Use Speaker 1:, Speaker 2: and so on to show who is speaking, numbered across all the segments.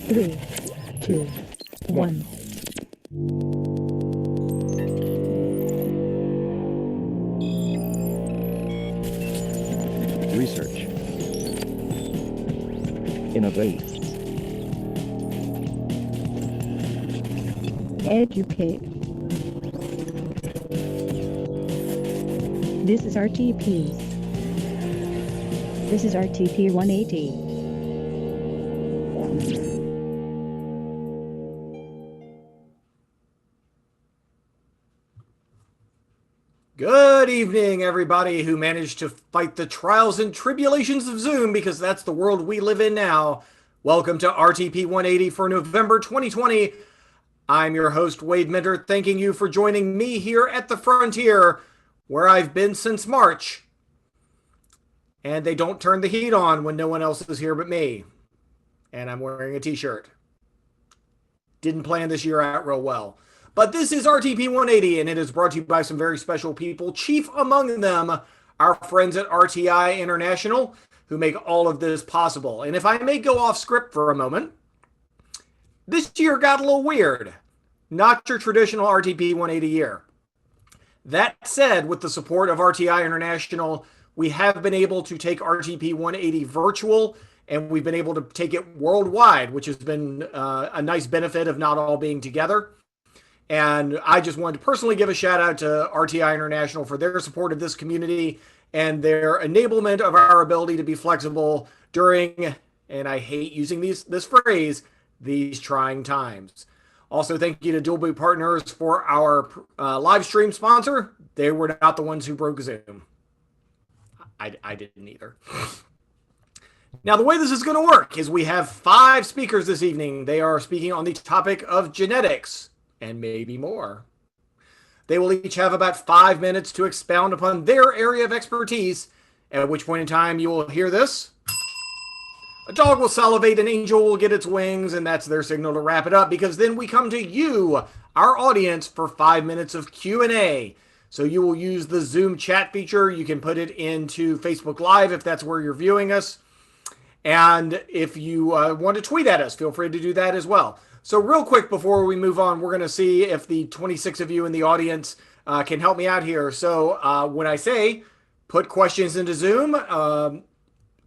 Speaker 1: Three, two, one.
Speaker 2: Research. Innovate.
Speaker 1: Educate. This is RTP. This is RTP180.
Speaker 3: Good evening, everybody who managed to fight the trials and tribulations of Zoom, because that's the world we live in now. Welcome to RTP 180 for November 2020. I'm your host, Wade Minter, thanking you for joining me here at the Frontier, where I've been since March. And they don't turn the heat on when no one else is here but me. And I'm wearing a t-shirt. Didn't plan this year out real well. But this is RTP 180, and it is brought to you by some very special people, chief among them our friends at RTI International, who make all of this possible. And if I may go off script for a moment, this year got a little weird. Not your traditional RTP 180 year. That said, with the support of RTI International, we have been able to take RTP 180 virtual, and we've been able to take it worldwide, which has been a nice benefit of not all being together. And I just wanted to personally give a shout out to RTI International for their support of this community and their enablement of our ability to be flexible during, and I hate using this phrase, these trying times. Also, thank you to Dual Boot Partners for our live stream sponsor. They were not the ones who broke Zoom. I didn't either. Now, the way this is going to work is we have 5 speakers this evening. They are speaking on the topic of genetics, and maybe more. They will each have about 5 minutes to expound upon their area of expertise, at which point in time you will hear this. A dog will salivate, an angel will get its wings, and that's their signal to wrap it up, because then we come to you, our audience, for 5 minutes of Q&A. So you will use the Zoom chat feature. You can put it into Facebook Live if that's where you're viewing us. And if you want to tweet at us, feel free to do that as well. So real quick before we move on, we're going to see if the 26 of you in the audience can help me out here. So when I say put questions into Zoom,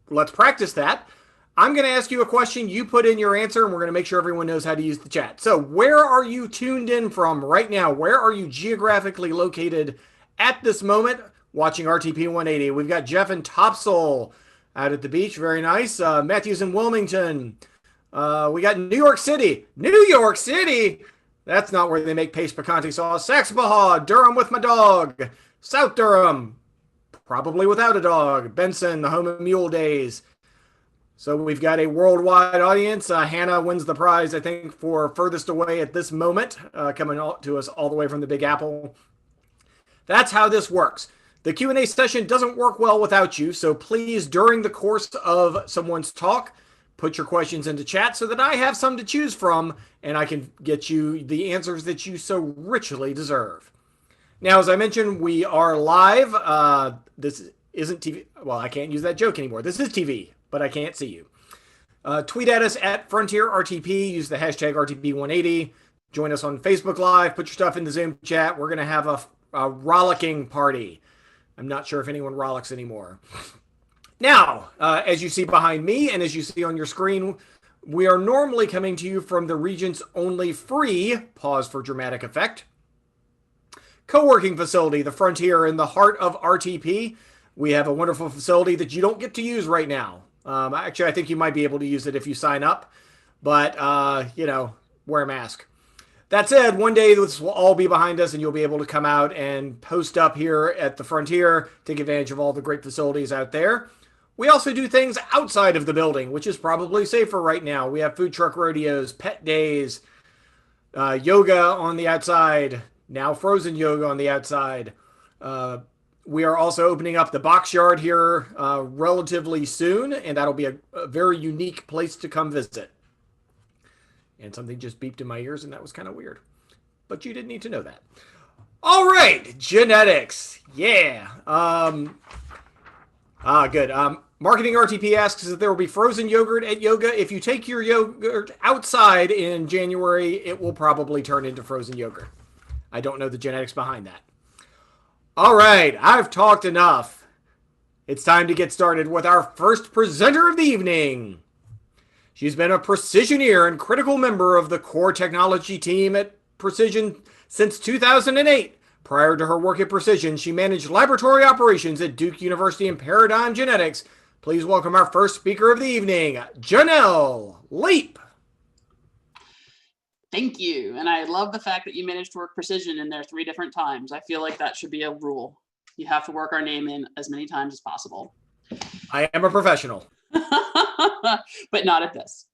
Speaker 3: let's practice that. I'm going to ask you a question. You put in your answer, and we're going to make sure everyone knows how to use the chat. So where are you tuned in from right now? Where are you geographically located at this moment watching RTP 180? We've got Jeff in Topsail out at the beach. Very nice. Matthew's in Wilmington. We got New York City. New York City? That's not where they make paste picante sauce. Saxbahaw, Durham with my dog. South Durham, probably without a dog. Benson, the home of Mule Days. So we've got a worldwide audience. Hannah wins the prize, I think, for furthest away at this moment, coming to us all the way from the Big Apple. That's how this works. The Q&A session doesn't work well without you, so please, during the course of someone's talk, put your questions into chat so that I have some to choose from and I can get you the answers that you so richly deserve. Now, as I mentioned, we are live. This isn't TV. Well, I can't use that joke anymore. This is TV, but I can't see you. Tweet at us at Frontier RTP. Use the hashtag RTP180. Join us on Facebook Live. Put your stuff in the Zoom chat. We're going to have a rollicking party. I'm not sure if anyone rollicks anymore. Now, as you see behind me and as you see on your screen, we are normally coming to you from the region's only free, pause for dramatic effect, co-working facility, the Frontier, in the heart of RTP. We have a wonderful facility that you don't get to use right now. Actually, I think you might be able to use it if you sign up, but, wear a mask. That said, one day this will all be behind us and you'll be able to come out and post up here at the Frontier, take advantage of all the great facilities out there. We also do things outside of the building, which is probably safer right now. We have food truck rodeos, pet days, yoga on the outside, now frozen yoga on the outside. We are also opening up the box yard here relatively soon, and that'll be a very unique place to come visit. And something just beeped in my ears, and that was kind of weird. But you didn't need to know that. All right, genetics. Yeah. Good. Marketing RTP asks if there will be frozen yogurt at yoga. If you take your yogurt outside in January, it will probably turn into frozen yogurt. I don't know the genetics behind that. All right, I've talked enough. It's time to get started with our first presenter of the evening. She's been a precisioneer and critical member of the core technology team at Precision since 2008. Prior to her work at Precision, she managed laboratory operations at Duke University in Paradigm Genetics. Please welcome our first speaker of the evening, Janel, Lape.
Speaker 2: Thank you. And I love the fact that you managed to work Precision in there 3 different times. I feel like that should be a rule. You have to work our name in as many times as possible.
Speaker 3: I am a professional.
Speaker 2: But not at this.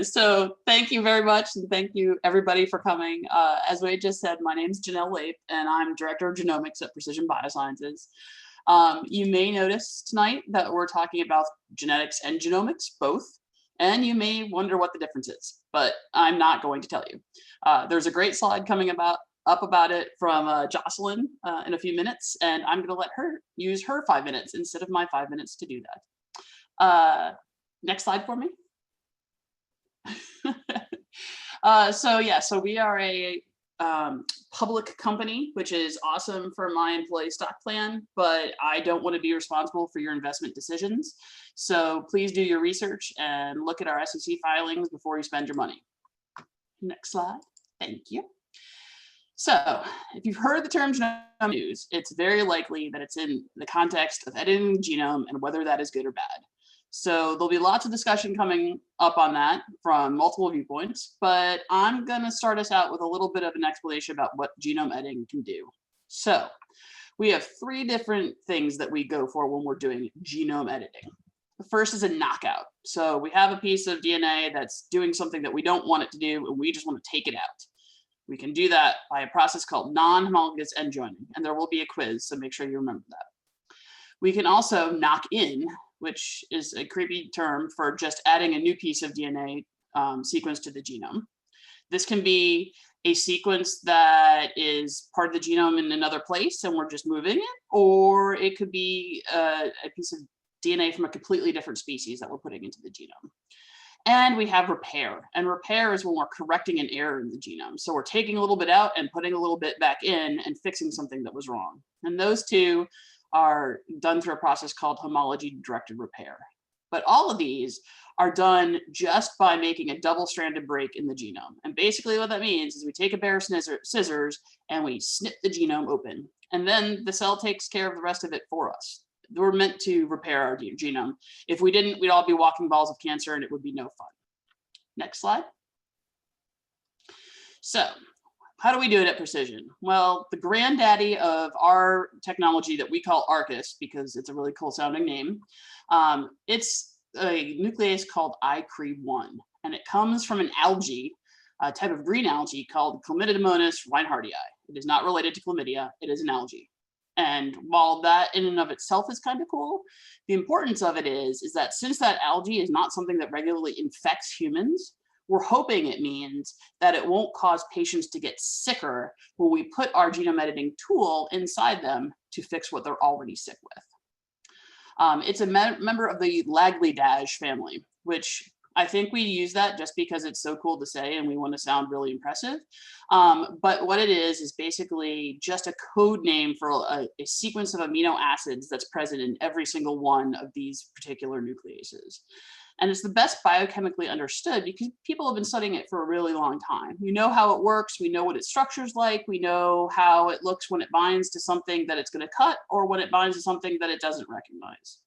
Speaker 2: So thank you very much. And thank you everybody for coming. As Wade just said, my name is Janel Lape and I'm Director of Genomics at Precision BioSciences. You may notice tonight that we're talking about genetics and genomics, both. And you may wonder what the difference is, but I'm not going to tell you. There's a great slide coming up about it from Jocylin in a few minutes, and I'm going to let her use her 5 minutes instead of my 5 minutes to do that. Next slide for me. So we are a public company, which is awesome for my employee stock plan, but I don't want to be responsible for your investment decisions. So please do your research and look at our SEC filings before you spend your money. Next slide. Thank you. So if you've heard the term genome news, it's very likely that it's in the context of editing the genome and whether that is good or bad. So there'll be lots of discussion coming up on that from multiple viewpoints, but I'm going to start us out with a little bit of an explanation about what genome editing can do. So we have 3 different things that we go for when we're doing genome editing. The first is a knockout. So we have a piece of DNA that's doing something that we don't want it to do, and we just want to take it out. We can do that by a process called non-homologous end joining, and there will be a quiz, so make sure you remember that. We can also knock in, which is a creepy term for just adding a new piece of DNA sequence to the genome. This can be a sequence that is part of the genome in another place and we're just moving it, or it could be a piece of DNA from a completely different species that we're putting into the genome. And we have repair, and repair is when we're correcting an error in the genome. So we're taking a little bit out and putting a little bit back in and fixing something that was wrong. And those 2 are done through a process called homology-directed repair. But all of these are done just by making a double-stranded break in the genome. And basically what that means is we take a pair of scissors and we snip the genome open. And then the cell takes care of the rest of it for us. We're meant to repair our genome. If we didn't, we'd all be walking balls of cancer and it would be no fun. Next slide. So how do we do it at Precision? Well, the granddaddy of our technology that we call ARCUS, because it's a really cool sounding name, it's a nuclease called ICRE1, and it comes from an algae, a type of green algae called Chlamydomonas reinhardtii. It is not related to chlamydia, it is an algae. And while that in and of itself is kind of cool, the importance of it is that since that algae is not something that regularly infects humans, we're hoping it means that it won't cause patients to get sicker when we put our genome editing tool inside them to fix what they're already sick with. It's a member of the Laglidash family, which I think we use that just because it's so cool to say and we want to sound really impressive. But what it is basically just a code name for a sequence of amino acids that's present in every single one of these particular nucleases. And it's the best biochemically understood because people have been studying it for a really long time. We know how it works, we know what its structure's like, we know how it looks when it binds to something that it's going to cut or when it binds to something that it doesn't recognize.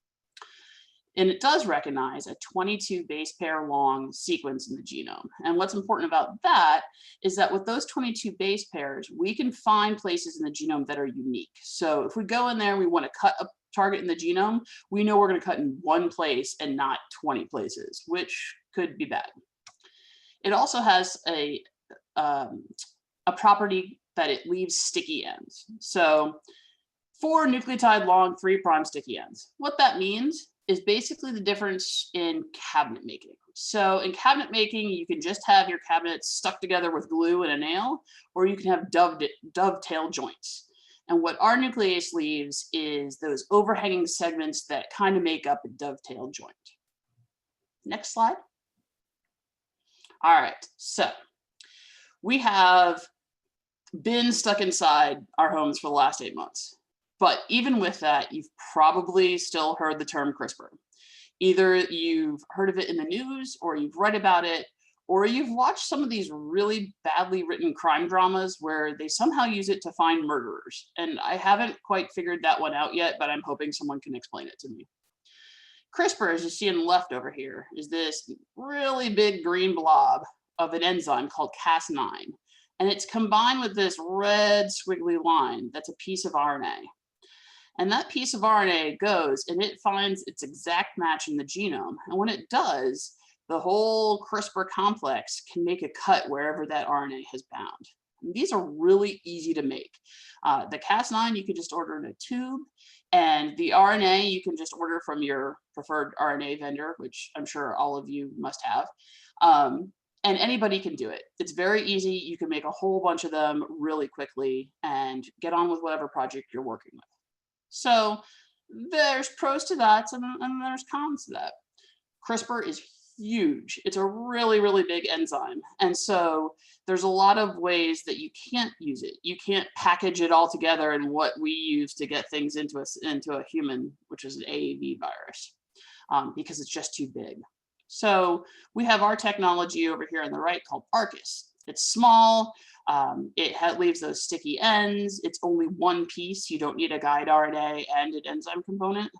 Speaker 2: And it does recognize a 22 base pair long sequence in the genome. And what's important about that is that with those 22 base pairs, we can find places in the genome that are unique. So if we go in there and we want to cut a target in the genome, we know we're going to cut in one place and not 20 places, which could be bad. It also has a property that it leaves sticky ends. So 4 nucleotide long 3' sticky ends. What that means is basically the difference in cabinet making. So in cabinet making, you can just have your cabinets stuck together with glue and a nail, or you can have dovetail joints. And what our nuclease leaves is those overhanging segments that kind of make up a dovetail joint. Next slide. All right, so we have been stuck inside our homes for the last 8 months. But even with that, you've probably still heard the term CRISPR. Either you've heard of it in the news, or you've read about it, or you've watched some of these really badly written crime dramas where they somehow use it to find murderers. And I haven't quite figured that one out yet, but I'm hoping someone can explain it to me. CRISPR, as you see on the left over here, is this really big green blob of an enzyme called Cas9. And it's combined with this red squiggly line that's a piece of RNA. And that piece of RNA goes and it finds its exact match in the genome. And when it does, the whole CRISPR complex can make a cut wherever that RNA has bound. And these are really easy to make. The Cas9 you can just order in a tube, and the RNA you can just order from your preferred RNA vendor, which I'm sure all of you must have. And anybody can do it. It's very easy. You can make a whole bunch of them really quickly and get on with whatever project you're working with. So there's pros to that and there's cons to that. CRISPR is huge. It's a really, really big enzyme. And so there's a lot of ways that you can't use it. You can't package it all together in what we use to get things into a human, which is an AAV virus, because it's just too big. So we have our technology over here on the right called ARCUS. It's small. It leaves those sticky ends. It's only one piece. You don't need a guide RNA and an enzyme component,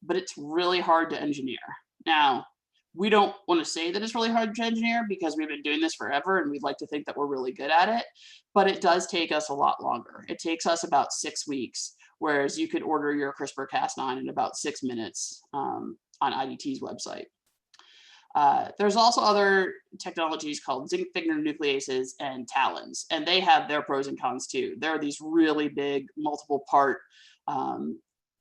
Speaker 2: but it's really hard to engineer. Now, we don't want to say that it's really hard to engineer because we've been doing this forever and we'd like to think that we're really good at it, but it does take us a lot longer. It takes us about 6 weeks, whereas you could order your CRISPR-Cas9 in about 6 minutes on IDT's website. There's also other technologies called zinc finger nucleases and talons, and they have their pros and cons too. There are these really big multiple part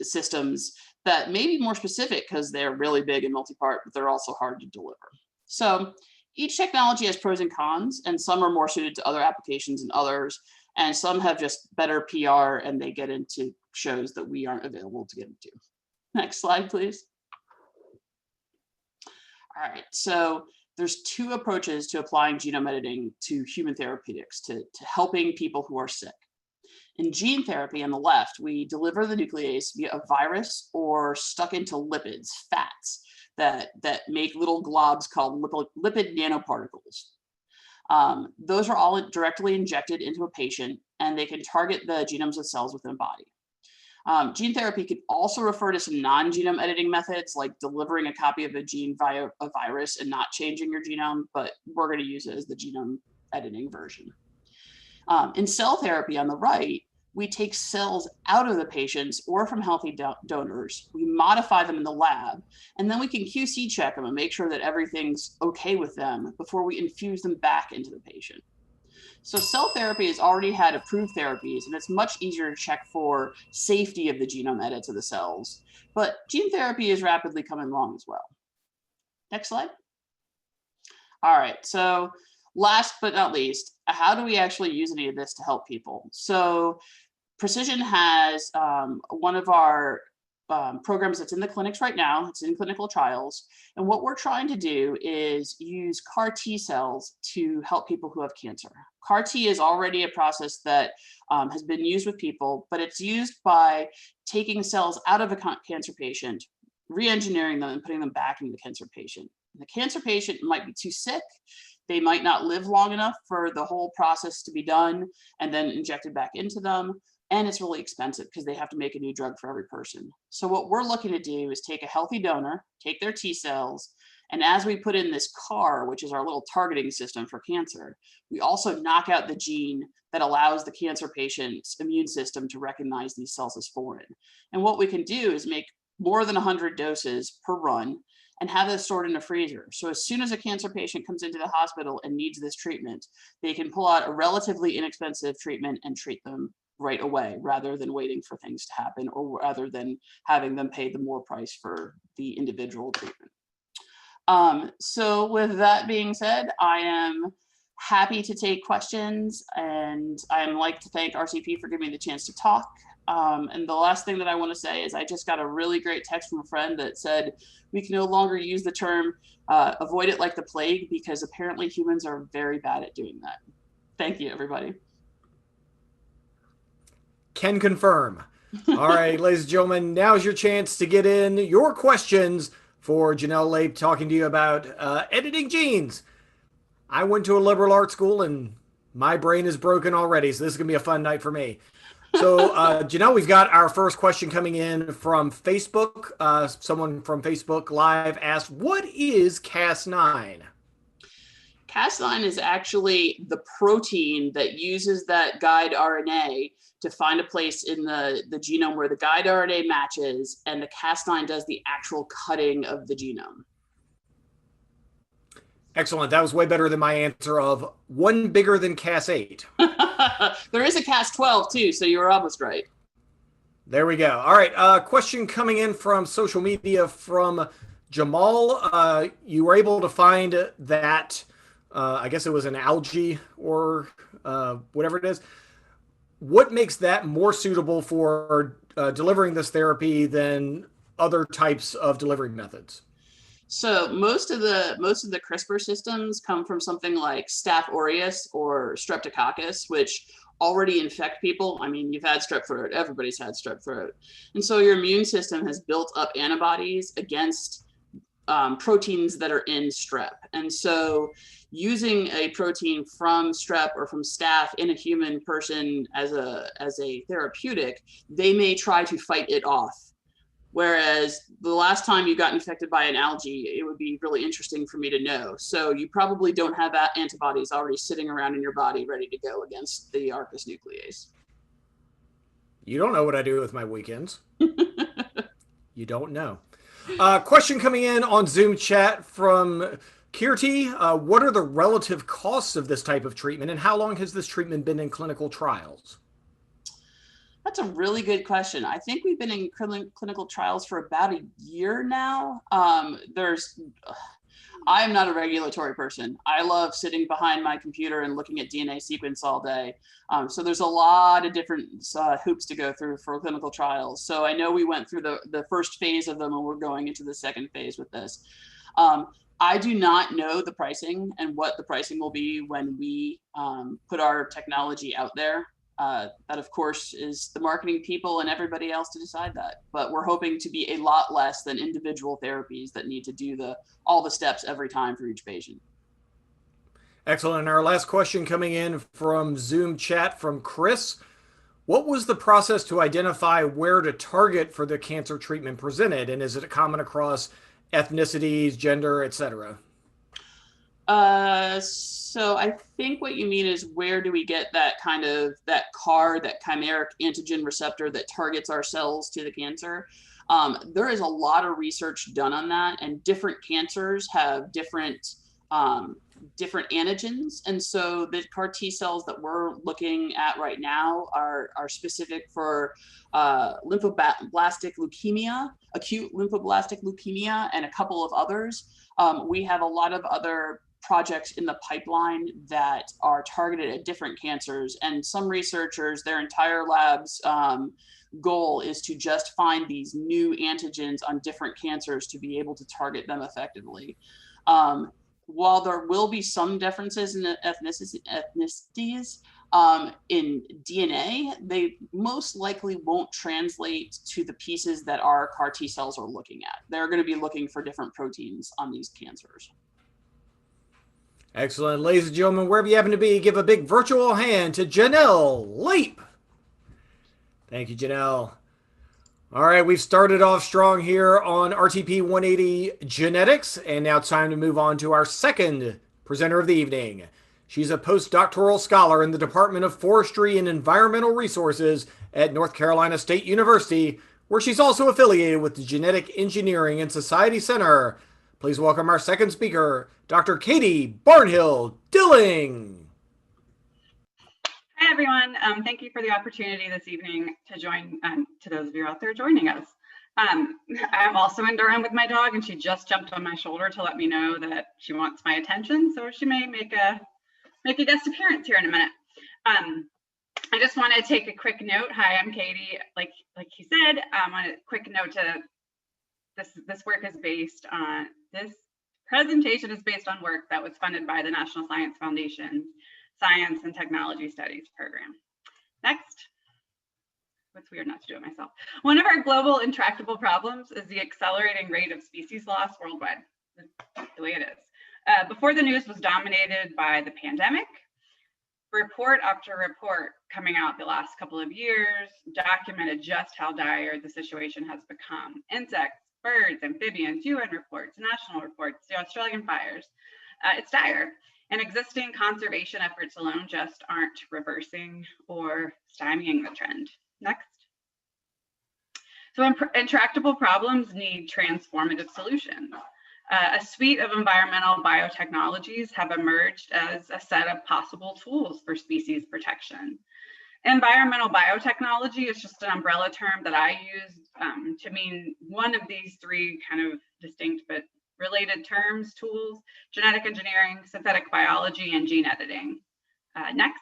Speaker 2: systems that may be more specific because they're really big and multi-part, but they're also hard to deliver. So each technology has pros and cons, and some are more suited to other applications than others, and some have just better PR and they get into shows that we aren't available to get into. Next slide, please. All right, so there's 2 approaches to applying genome editing to human therapeutics, to helping people who are sick. In gene therapy on the left, we deliver the nuclease via a virus or stuck into lipids, fats, that make little globs called lipid nanoparticles. Those are all directly injected into a patient, and they can target the genomes of cells within a body. Gene therapy could also refer to some non-genome editing methods, like delivering a copy of a gene via a virus and not changing your genome, but we're going to use it as the genome editing version. In cell therapy on the right, we take cells out of the patients or from healthy donors, we modify them in the lab, and then we can QC check them and make sure that everything's okay with them before we infuse them back into the patient. So cell therapy has already had approved therapies, and it's much easier to check for safety of the genome edits of the cells. But gene therapy is rapidly coming along as well. Next slide. All right, so last but not least, how do we actually use any of this to help people? So Precision has one of our programs that's in the clinics right now. It's in clinical trials. And what we're trying to do is use CAR T cells to help people who have cancer. CAR T is already a process that has been used with people, but it's used by taking cells out of a cancer patient, re-engineering them and putting them back into the cancer patient. The cancer patient might be too sick. They might not live long enough for the whole process to be done and then injected back into them. And it's really expensive because they have to make a new drug for every person. So what we're looking to do is take a healthy donor, take their T cells, and as we put in this CAR, which is our little targeting system for cancer, we also knock out the gene that allows the cancer patient's immune system to recognize these cells as foreign. And what we can do is make more than 100 doses per run and have this stored in a freezer. So as soon as a cancer patient comes into the hospital and needs this treatment, they can pull out a relatively inexpensive treatment and treat them right away, rather than waiting for things to happen, or rather than having them pay the more price for the individual treatment. So with that being said, I am happy to take questions, and I'd like to thank RTP for giving me the chance to talk. And the last thing that I want to say is I just got a really great text from a friend that said we can no longer use the term avoid it like the plague because apparently humans are very bad at doing that. Thank you, everybody.
Speaker 3: Can confirm. All right, ladies and gentlemen, now's your chance to get in your questions for Janel Lape talking to you about editing genes. I went to a liberal arts school and my brain is broken already, so this is going to be a fun night for me. So, Janel, we've got our first question coming in from Facebook. Someone from Facebook Live asked, what is Cas9?
Speaker 2: Cas9 is actually the protein that uses that guide RNA to find a place in the genome where the guide RNA matches, and the Cas9 does the actual cutting of the genome.
Speaker 3: Excellent. That was way better than my answer of one bigger than Cas8.
Speaker 2: There is a Cas12 too, so you were almost right.
Speaker 3: There we go. All right. Question coming in from social media from Jamal. You were able to find that, I guess it was an algae or whatever it is. What makes that more suitable for delivering this therapy than other types of delivery methods?
Speaker 2: So most of the CRISPR systems come from something like Staph aureus or Streptococcus, which already infect people. I mean, you've had strep throat, everybody's had strep throat. And so your immune system has built up antibodies against proteins that are in strep. And so using a protein from strep or from staph in a human person as a therapeutic, they may try to fight it off. Whereas the last time you got infected by an algae, it would be really interesting for me to know. So you probably don't have antibodies already sitting around in your body ready to go against the Arcus nuclease.
Speaker 3: You don't know what I do with my weekends. You don't know. Question coming in on Zoom chat from Kirti. What are the relative costs of this type of treatment, and how long has this treatment been in clinical trials?
Speaker 2: That's a really good question. I think we've been in clinical trials for about a year now. I'm not a regulatory person. I love sitting behind my computer and looking at DNA sequence all day. So there's a lot of different hoops to go through for clinical trials. So I know we went through the first phase of them and we're going into the second phase with this. I do not know the pricing and what the pricing will be when we put our technology out there. That, of course, is the marketing people and everybody else to decide that. But we're hoping to be a lot less than individual therapies that need to do all the steps every time for each patient.
Speaker 3: Excellent. And our last question coming in from Zoom chat from Chris. What was the process to identify where to target for the cancer treatment presented? And is it common across ethnicities, gender, etc.?
Speaker 2: So I think what you mean is where do we get that chimeric antigen receptor that targets our cells to the cancer? There is a lot of research done on that, and different cancers have different antigens. And so the CAR T cells that we're looking at right now are specific for lymphoblastic leukemia, acute lymphoblastic leukemia, and a couple of others. We have a lot of other projects in the pipeline that are targeted at different cancers, and some researchers, their entire lab's goal is to just find these new antigens on different cancers to be able to target them effectively. While there will be some differences in the ethnicities in DNA, they most likely won't translate to the pieces that our CAR T cells are looking at. They're going to be looking for different proteins on these cancers.
Speaker 3: Excellent. Ladies and gentlemen, wherever you happen to be, give a big virtual hand to Janel Lape. Thank you, Janel. All right, we've started off strong here on RTP180 Genetics, and now it's time to move on to our second presenter of the evening. She's a postdoctoral scholar in the Department of Forestry and Environmental Resources at North Carolina State University, where she's also affiliated with the Genetic Engineering and Society Center. Please welcome our second speaker, Dr. Katie Barnhill-Dilling.
Speaker 4: Hi, everyone. Thank you for the opportunity this evening to join, to those of you out there joining us. I'm also in Durham with my dog, and she just jumped on my shoulder to let me know that she wants my attention, so she may make a guest appearance here in a minute. I just want to take a quick note. Hi, I'm Katie. Like he said, on a quick note to this work is based on, this presentation is based on work that was funded by the National Science Foundation Science and Technology Studies Program. Next. It's weird not to do it myself. One of our global intractable problems is the accelerating rate of species loss worldwide, the way it is. Before the news was dominated by the pandemic, report after report coming out the last couple of years documented just how dire the situation has become. Insects, birds, amphibians, UN reports, national reports, the Australian fires. It's dire. And existing conservation efforts alone just aren't reversing or stymieing the trend. Next. So intractable problems need transformative solutions. A suite of environmental biotechnologies have emerged as a set of possible tools for species protection. Environmental biotechnology is just an umbrella term that I use to mean one of these three kind of distinct but related terms, tools: genetic engineering, synthetic biology, and gene editing. Next.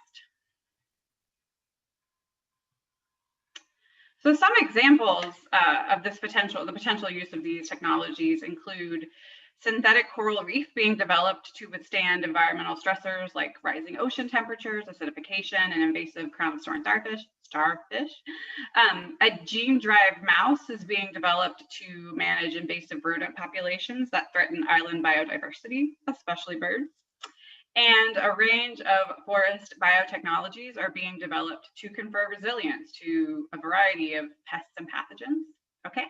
Speaker 4: So some examples of this the potential use of these technologies include synthetic coral reef being developed to withstand environmental stressors like rising ocean temperatures, acidification, and invasive crown-of-thorns starfish. A gene-derived mouse is being developed to manage invasive rodent populations that threaten island biodiversity, especially birds. And a range of forest biotechnologies are being developed to confer resilience to a variety of pests and pathogens. Okay.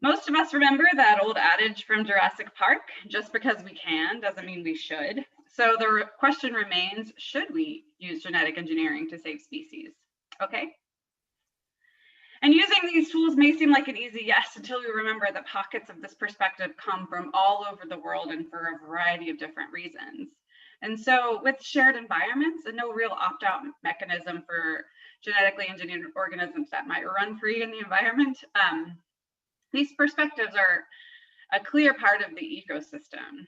Speaker 4: Most of us remember that old adage from Jurassic Park, just because we can doesn't mean we should. So the question remains, should we use genetic engineering to save species? Okay. And using these tools may seem like an easy yes until we remember that pockets of this perspective come from all over the world and for a variety of different reasons. And so with shared environments and no real opt-out mechanism for genetically engineered organisms that might run free in the environment, these perspectives are a clear part of the ecosystem.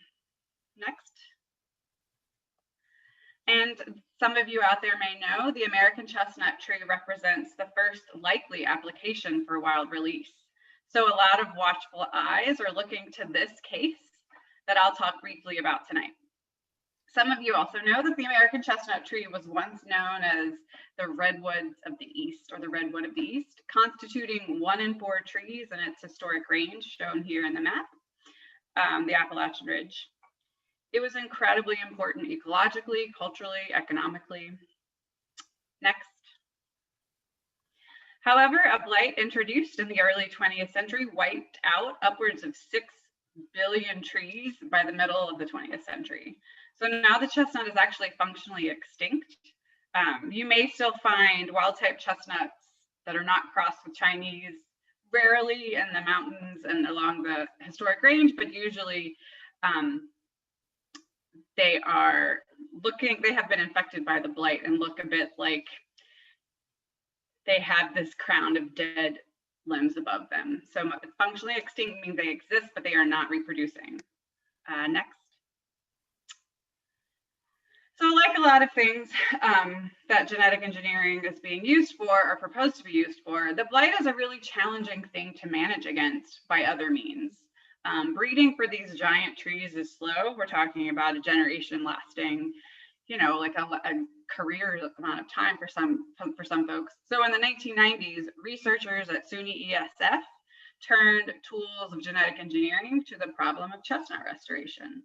Speaker 4: Next. And some of you out there may know the American chestnut tree represents the first likely application for wild release. So a lot of watchful eyes are looking to this case that I'll talk briefly about tonight. Some of you also know that the American chestnut tree was once known as the redwoods of the East, or the redwood of the East, constituting 1 in 4 trees in its historic range shown here in the map, the Appalachian Ridge. It was incredibly important ecologically, culturally, economically. Next. However, a blight introduced in the early 20th century wiped out upwards of 6 billion trees by the middle of the 20th century. So now the chestnut is actually functionally extinct. You may still find wild-type chestnuts that are not crossed with Chinese, rarely in the mountains and along the historic range, but usually they have been infected by the blight and look a bit like they have this crown of dead limbs above them. So functionally extinct means they exist, but they are not reproducing. Next. So like a lot of things that genetic engineering is being used for or proposed to be used for, the blight is a really challenging thing to manage against by other means. Breeding for these giant trees is slow. We're talking about a generation lasting, like a career amount of time for some folks. So in the 1990s, researchers at SUNY ESF turned tools of genetic engineering to the problem of chestnut restoration.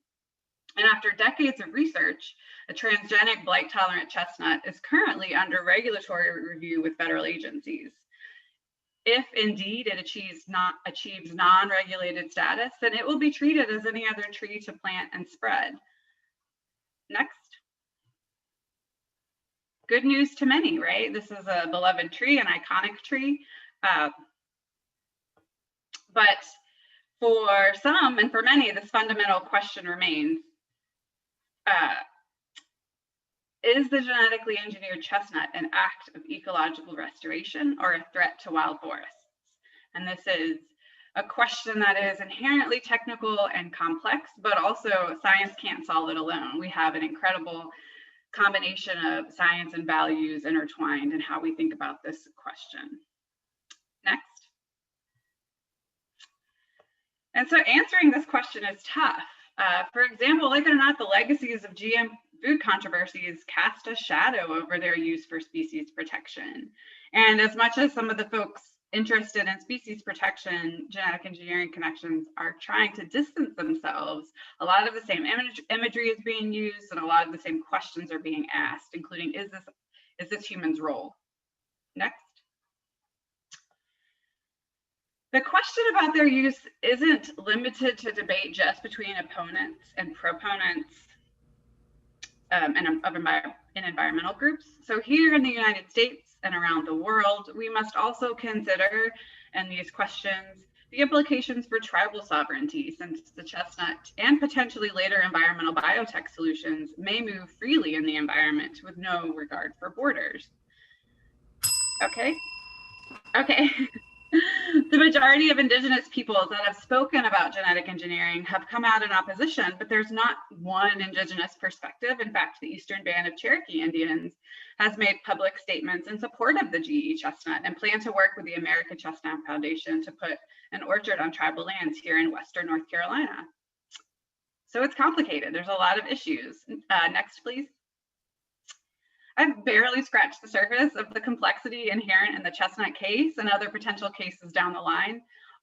Speaker 4: And after decades of research, a transgenic blight-tolerant chestnut is currently under regulatory review with federal agencies. If indeed it achieves non-regulated status, then it will be treated as any other tree to plant and spread. Next. Good news to many, right? This is a beloved tree, an iconic tree. But for some and for many, this fundamental question remains. Is the genetically engineered chestnut an act of ecological restoration or a threat to wild forests? And this is a question that is inherently technical and complex, but also science can't solve it alone. We have an incredible combination of science and values intertwined in how we think about this question. Next. And so answering this question is tough. For example, like it or not, the legacies of GM food controversies cast a shadow over their use for species protection. And as much as some of the folks interested in species protection, genetic engineering connections are trying to distance themselves, a lot of the same imagery is being used and a lot of the same questions are being asked, including, is this human's role? Next. The question about their use isn't limited to debate just between opponents and proponents in environmental groups. So here in the United States and around the world, we must also consider in these questions the implications for tribal sovereignty, since the chestnut and potentially later environmental biotech solutions may move freely in the environment with no regard for borders. Okay. The majority of indigenous peoples that have spoken about genetic engineering have come out in opposition, but there's not one indigenous perspective. In fact, the Eastern Band of Cherokee Indians has made public statements in support of the GE chestnut and plan to work with the American Chestnut Foundation to put an orchard on tribal lands here in Western North Carolina. So it's complicated. There's a lot of issues. Next, please. I've barely scratched the surface of the complexity inherent in the chestnut case and other potential cases down the line.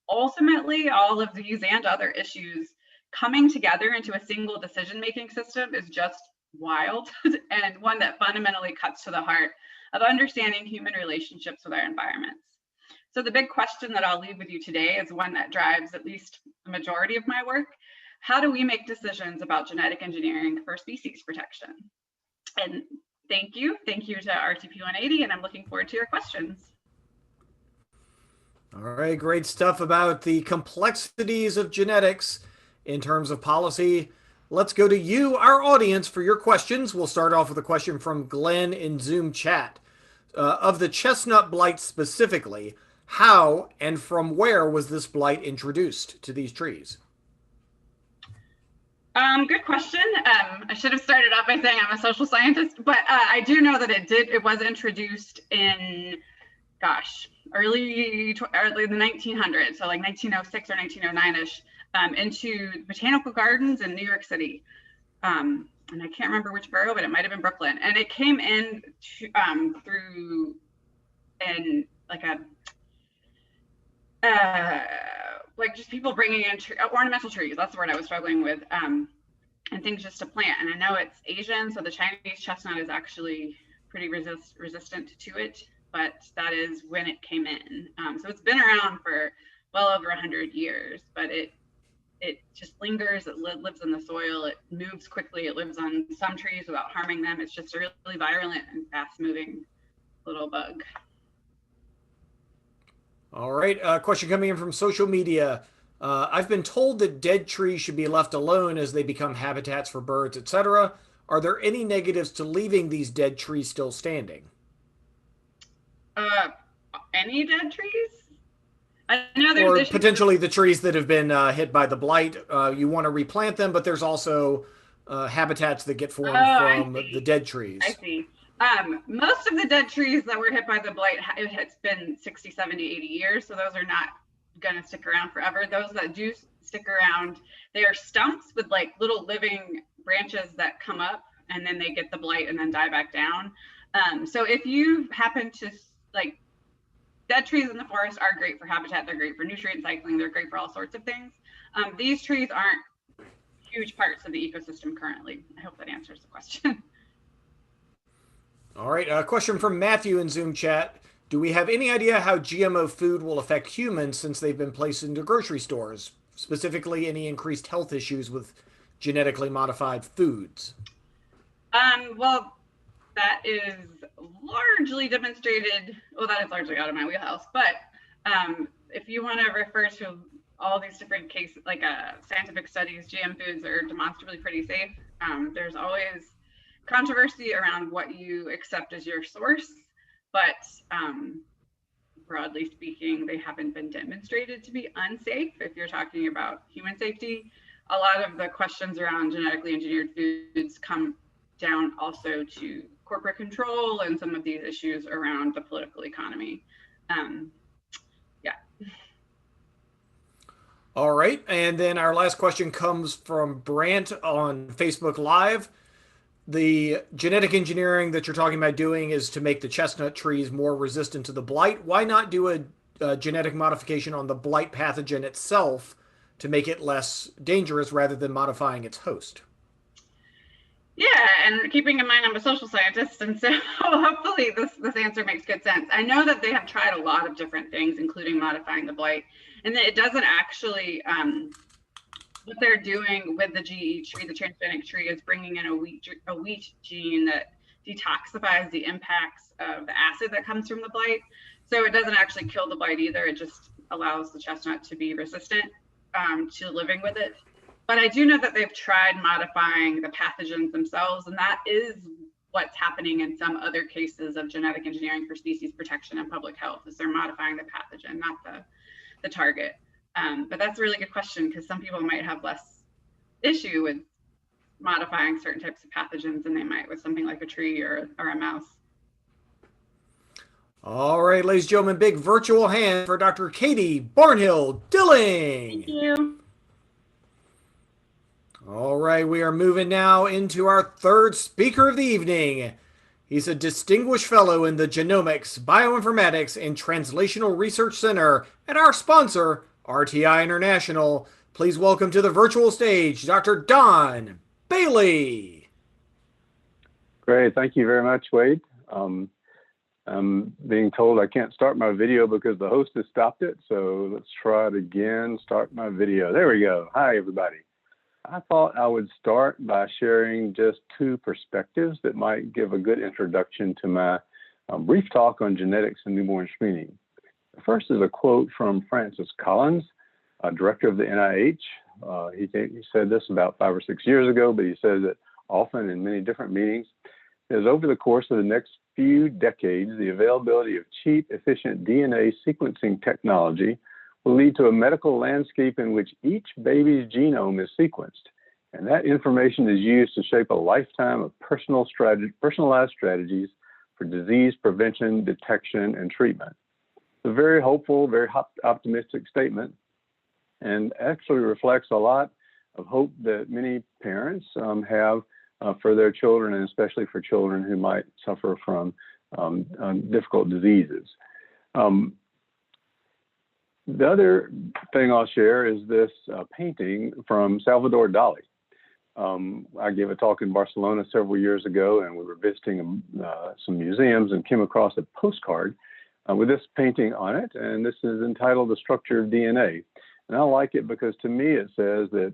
Speaker 4: Ultimately, all of these and other issues coming together into a single decision-making system is just wild, and one that fundamentally cuts to the heart of understanding human relationships with our environments. So the big question that I'll leave with you today is one that drives at least the majority of my work. How do we make decisions about genetic engineering for species protection? And thank you to RTP180, and I'm looking forward to your questions.
Speaker 3: All right, great stuff about the complexities of genetics in terms of policy. Let's go to you, our audience, for your questions. We'll start off with a question from Glenn in Zoom chat. Of the chestnut blight specifically, how and from where was this blight introduced to these trees?
Speaker 4: Good question. I should have started off by saying I'm a social scientist, but I do know that it was introduced in, early the 1900s, so like 1906 or 1909-ish, into botanical gardens in New York City. And I can't remember which borough, but it might have been Brooklyn. And it came in through like just people bringing in ornamental trees. That's the word I was struggling with, and things just to plant. And I know it's Asian, so the Chinese chestnut is actually pretty resistant to it, but that is when it came in. So it's been around for well over 100 years, but it just lingers. It lives in the soil. It moves quickly. It lives on some trees without harming them. It's just a really virulent and fast-moving little bug.
Speaker 3: All right, a question coming in from social media. I've been told that dead trees should be left alone as they become habitats for birds, etc. Are there any negatives to leaving these dead trees still standing?
Speaker 4: Any dead trees? I know there's
Speaker 3: or potentially the trees that have been hit by the blight. You want to replant them, but there's also habitats that get formed from the dead trees.
Speaker 4: I see. Most of the dead trees that were hit by the blight, it's been 60, 70, 80 years, so those are not going to stick around forever. Those that do stick around, they are stumps with like little living branches that come up and then they get the blight and then die back down. So if you happen to, like, dead trees in the forest are great for habitat, they're great for nutrient cycling, they're great for all sorts of things. These trees aren't huge parts of the ecosystem currently. I hope that answers the question.
Speaker 3: All right, a question from Matthew in Zoom chat. Do we have any idea how GMO food will affect humans since they've been placed into grocery stores? Specifically, any increased health issues with genetically modified foods?
Speaker 4: Well, that is largely demonstrated. Well, that is largely out of my wheelhouse. But if you want to refer to all these different cases, like scientific studies, GM foods are demonstrably pretty safe. There's always controversy around what you accept as your source, but broadly speaking, they haven't been demonstrated to be unsafe. If you're talking about human safety, a lot of the questions around genetically engineered foods come down also to corporate control and some of these issues around the political economy. Yeah.
Speaker 3: All right. And then our last question comes from Brant on Facebook Live. The genetic engineering that you're talking about doing is to make the chestnut trees more resistant to the blight. Why not do a genetic modification on the blight pathogen itself to make it less dangerous rather than modifying its host?
Speaker 4: Yeah, and keeping in mind I'm a social scientist, and so hopefully this answer makes good sense. I know that they have tried a lot of different things, including modifying the blight, and that it doesn't actually, what they're doing with the GE tree, the transgenic tree, is bringing in a wheat gene that detoxifies the impacts of the acid that comes from the blight. So it doesn't actually kill the blight either. It just allows the chestnut to be resistant to living with it. But I do know that they've tried modifying the pathogens themselves, and that is what's happening in some other cases of genetic engineering for species protection and public health, is they're modifying the pathogen, not the target. But that's a really good question, because some people might have less issue with modifying certain types of pathogens than they might with something like a tree or a mouse.
Speaker 3: All right, ladies and gentlemen, big virtual hand for Dr. Katie Barnhill-Dilling.
Speaker 4: Thank you.
Speaker 3: All right, we are moving now into our third speaker of the evening. He's a distinguished fellow in the Genomics, Bioinformatics, and Translational Research Center at our sponsor, RTI International. Please welcome to the virtual stage, Dr. Don Bailey.
Speaker 5: Great, thank you very much, Wade. I'm being told I can't start my video because the host has stopped it, so let's try it again, start my video. There we go. Hi, everybody. I thought I would start by sharing just two perspectives that might give a good introduction to my brief talk on genetics and newborn screening. The first is a quote from Francis Collins, director of the NIH. He said this about 5 or 6 years ago, but he says it often in many different meetings. Is over the course of the next few decades, the availability of cheap, efficient DNA sequencing technology will lead to a medical landscape in which each baby's genome is sequenced, and that information is used to shape a lifetime of personalized strategies for disease prevention, detection, and treatment. It's a very hopeful, very optimistic statement, and actually reflects a lot of hope that many parents have for their children, and especially for children who might suffer from difficult diseases. The other thing I'll share is this painting from Salvador Dali. I gave a talk in Barcelona several years ago, and we were visiting some museums and came across a postcard with this painting on it, and this is entitled The Structure of DNA. And I like it because to me it says that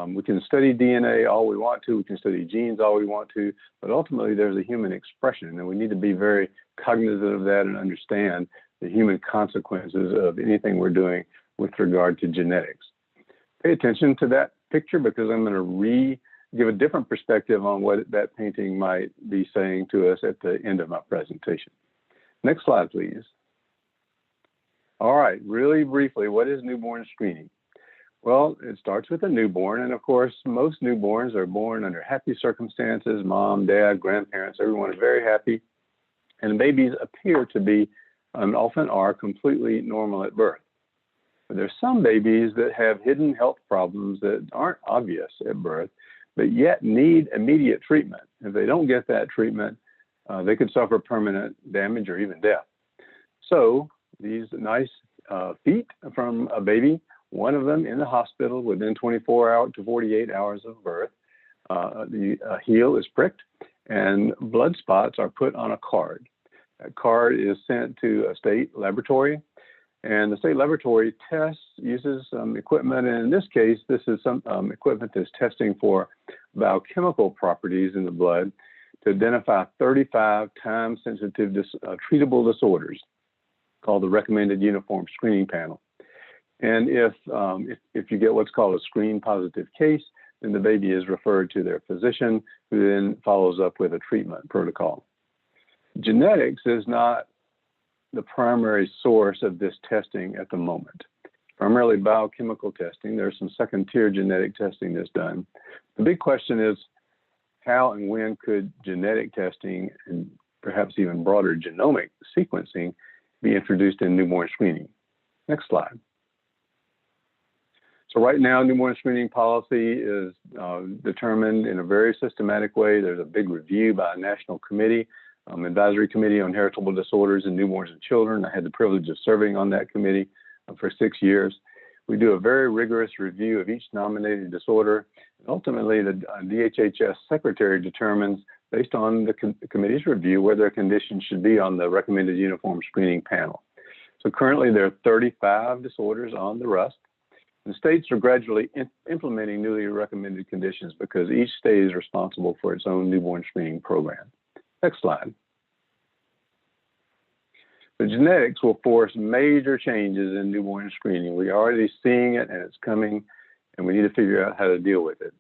Speaker 5: we can study DNA all we want to, we can study genes all we want to, but ultimately there's a human expression, and we need to be very cognizant of that and understand the human consequences of anything we're doing with regard to genetics. Pay attention to that picture because I'm going to give a different perspective on what that painting might be saying to us at the end of my presentation. Next slide, please. All right, really briefly, what is newborn screening? Well, it starts with a newborn, and of course, most newborns are born under happy circumstances. Mom, dad, grandparents, everyone is very happy, and babies appear to be and often are completely normal at birth. But there's some babies that have hidden health problems that aren't obvious at birth, but yet need immediate treatment. If they don't get that treatment, they could suffer permanent damage or even death. So these nice feet from a baby, one of them in the hospital within 24 to 48 hours of birth, the heel is pricked and blood spots are put on a card. That card is sent to a state laboratory, and the state laboratory uses some equipment, and in this case, this is some equipment that's testing for biochemical properties in the blood to identify 35 time-sensitive treatable disorders called the Recommended Uniform Screening Panel. And if you get what's called a screen-positive case, then the baby is referred to their physician, who then follows up with a treatment protocol. Genetics is not the primary source of this testing at the moment. Primarily biochemical testing. There's some second-tier genetic testing that's done. The big question is, how and when could genetic testing and perhaps even broader genomic sequencing be introduced in newborn screening? Next slide. So right now, newborn screening policy is determined in a very systematic way. There's a big review by a national committee, advisory committee on heritable disorders in newborns and children. I had the privilege of serving on that committee for 6 years. We do a very rigorous review of each nominated disorder. Ultimately, the DHHS secretary determines, based on the committee's review, whether a condition should be on the recommended uniform screening panel. So currently, there are 35 disorders on the RUSP. The states are gradually implementing newly recommended conditions because each state is responsible for its own newborn screening program. Next slide. The genetics will force major changes in newborn screening. We're already seeing it, and it's coming, and we need to figure out how to deal with it.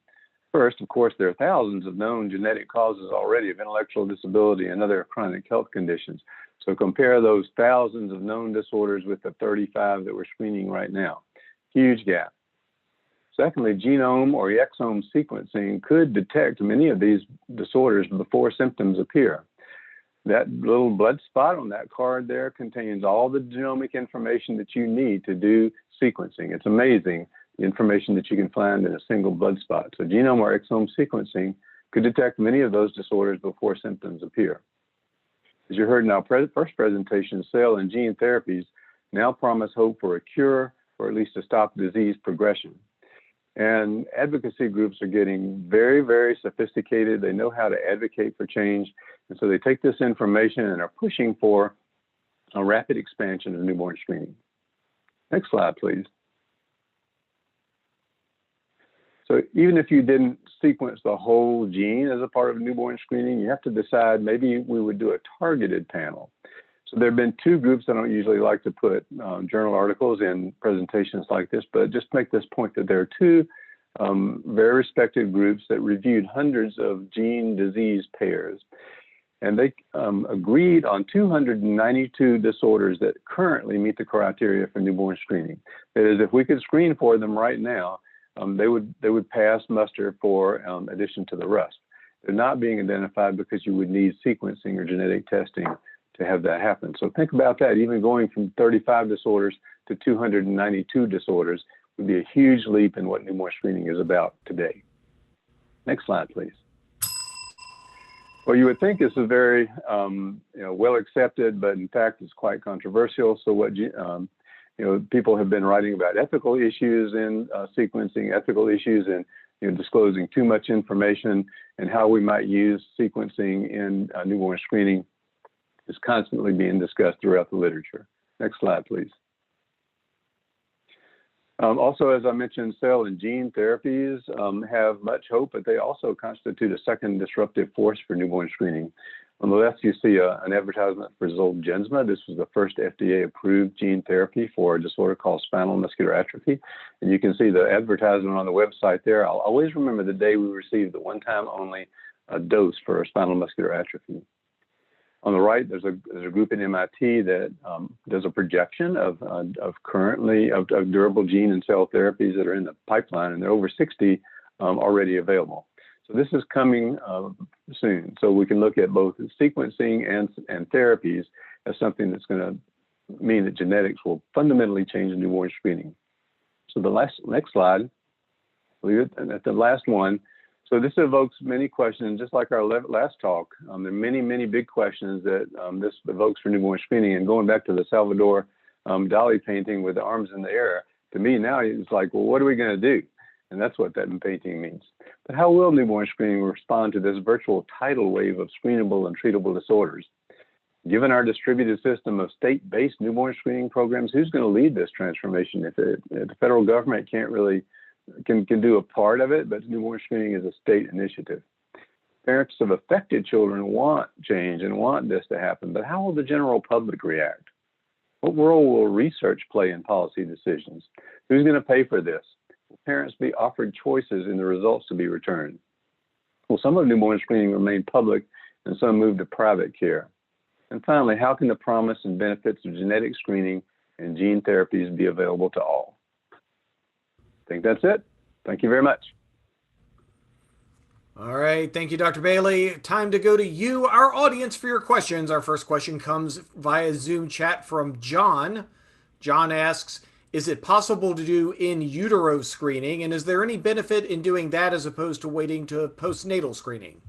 Speaker 5: First, of course, there are thousands of known genetic causes already of intellectual disability and other chronic health conditions. So compare those thousands of known disorders with the 35 that we're screening right now. Huge gap. Secondly, genome or exome sequencing could detect many of these disorders before symptoms appear. That little blood spot on that card there contains all the genomic information that you need to do sequencing. It's amazing, the information that you can find in a single blood spot. So genome or exome sequencing could detect many of those disorders before symptoms appear. As you heard in our first presentation, cell and gene therapies now promise hope for a cure or at least to stop disease progression. And advocacy groups are getting very, very sophisticated. They know how to advocate for change. And so they take this information and are pushing for a rapid expansion of newborn screening. Next slide, please. So even if you didn't sequence the whole gene as a part of newborn screening, you have to decide maybe we would do a targeted panel. So there have been two groups. I don't usually like to put journal articles in presentations like this, but just make this point that there are two very respected groups that reviewed hundreds of gene disease pairs. And they agreed on 292 disorders that currently meet the criteria for newborn screening. That is, if we could screen for them right now, they would pass muster for addition to the RUSP. They're not being identified because you would need sequencing or genetic testing to have that happen. So think about that. Even going from 35 disorders to 292 disorders would be a huge leap in what newborn screening is about today. Next slide, please. Well, you would think this is very well accepted, but in fact, it's quite controversial. So what people have been writing about ethical issues in sequencing, ethical issues in disclosing too much information, and how we might use sequencing in newborn screening is constantly being discussed throughout the literature. Next slide, please. Also, as I mentioned, cell and gene therapies have much hope, but they also constitute a second disruptive force for newborn screening. On the left, you see an advertisement for Zolgensma. This was the first FDA-approved gene therapy for a disorder called spinal muscular atrophy. And you can see the advertisement on the website there. I'll always remember the day we received the one-time only dose for spinal muscular atrophy. On the right, there's a group at MIT that does a projection of durable gene and cell therapies that are in the pipeline, and there are over 60 already available. So this is coming soon. So we can look at both sequencing and therapies as something that's going to mean that genetics will fundamentally change newborn screening. So the next slide, leave it at the last one. So this evokes many questions, just like our last talk. There are many, many big questions that this evokes for newborn screening. And going back to the Salvador Dali painting with the arms in the air, to me now it's like, well, what are we going to do? And that's what that painting means. But how will newborn screening respond to this virtual tidal wave of screenable and treatable disorders? Given our distributed system of state-based newborn screening programs, who's going to lead this transformation? If the federal government can't really can do a part of it, but newborn screening is a state initiative. Parents of affected children want change and want this to happen, but how will the general public react? What role will research play in policy decisions? Who's going to pay for this? Will parents be offered choices in the results to be returned? Will some of newborn screening remain public and some move to private care? And finally, how can the promise and benefits of genetic screening and gene therapies be available to all? I think that's it. Thank you very much.
Speaker 3: All right. Thank you, Dr. Bailey. Time to go to you, our audience, for your questions. Our first question comes via Zoom chat from John. John asks, is it possible to do in utero screening? And is there any benefit in doing that as opposed to waiting to postnatal screening?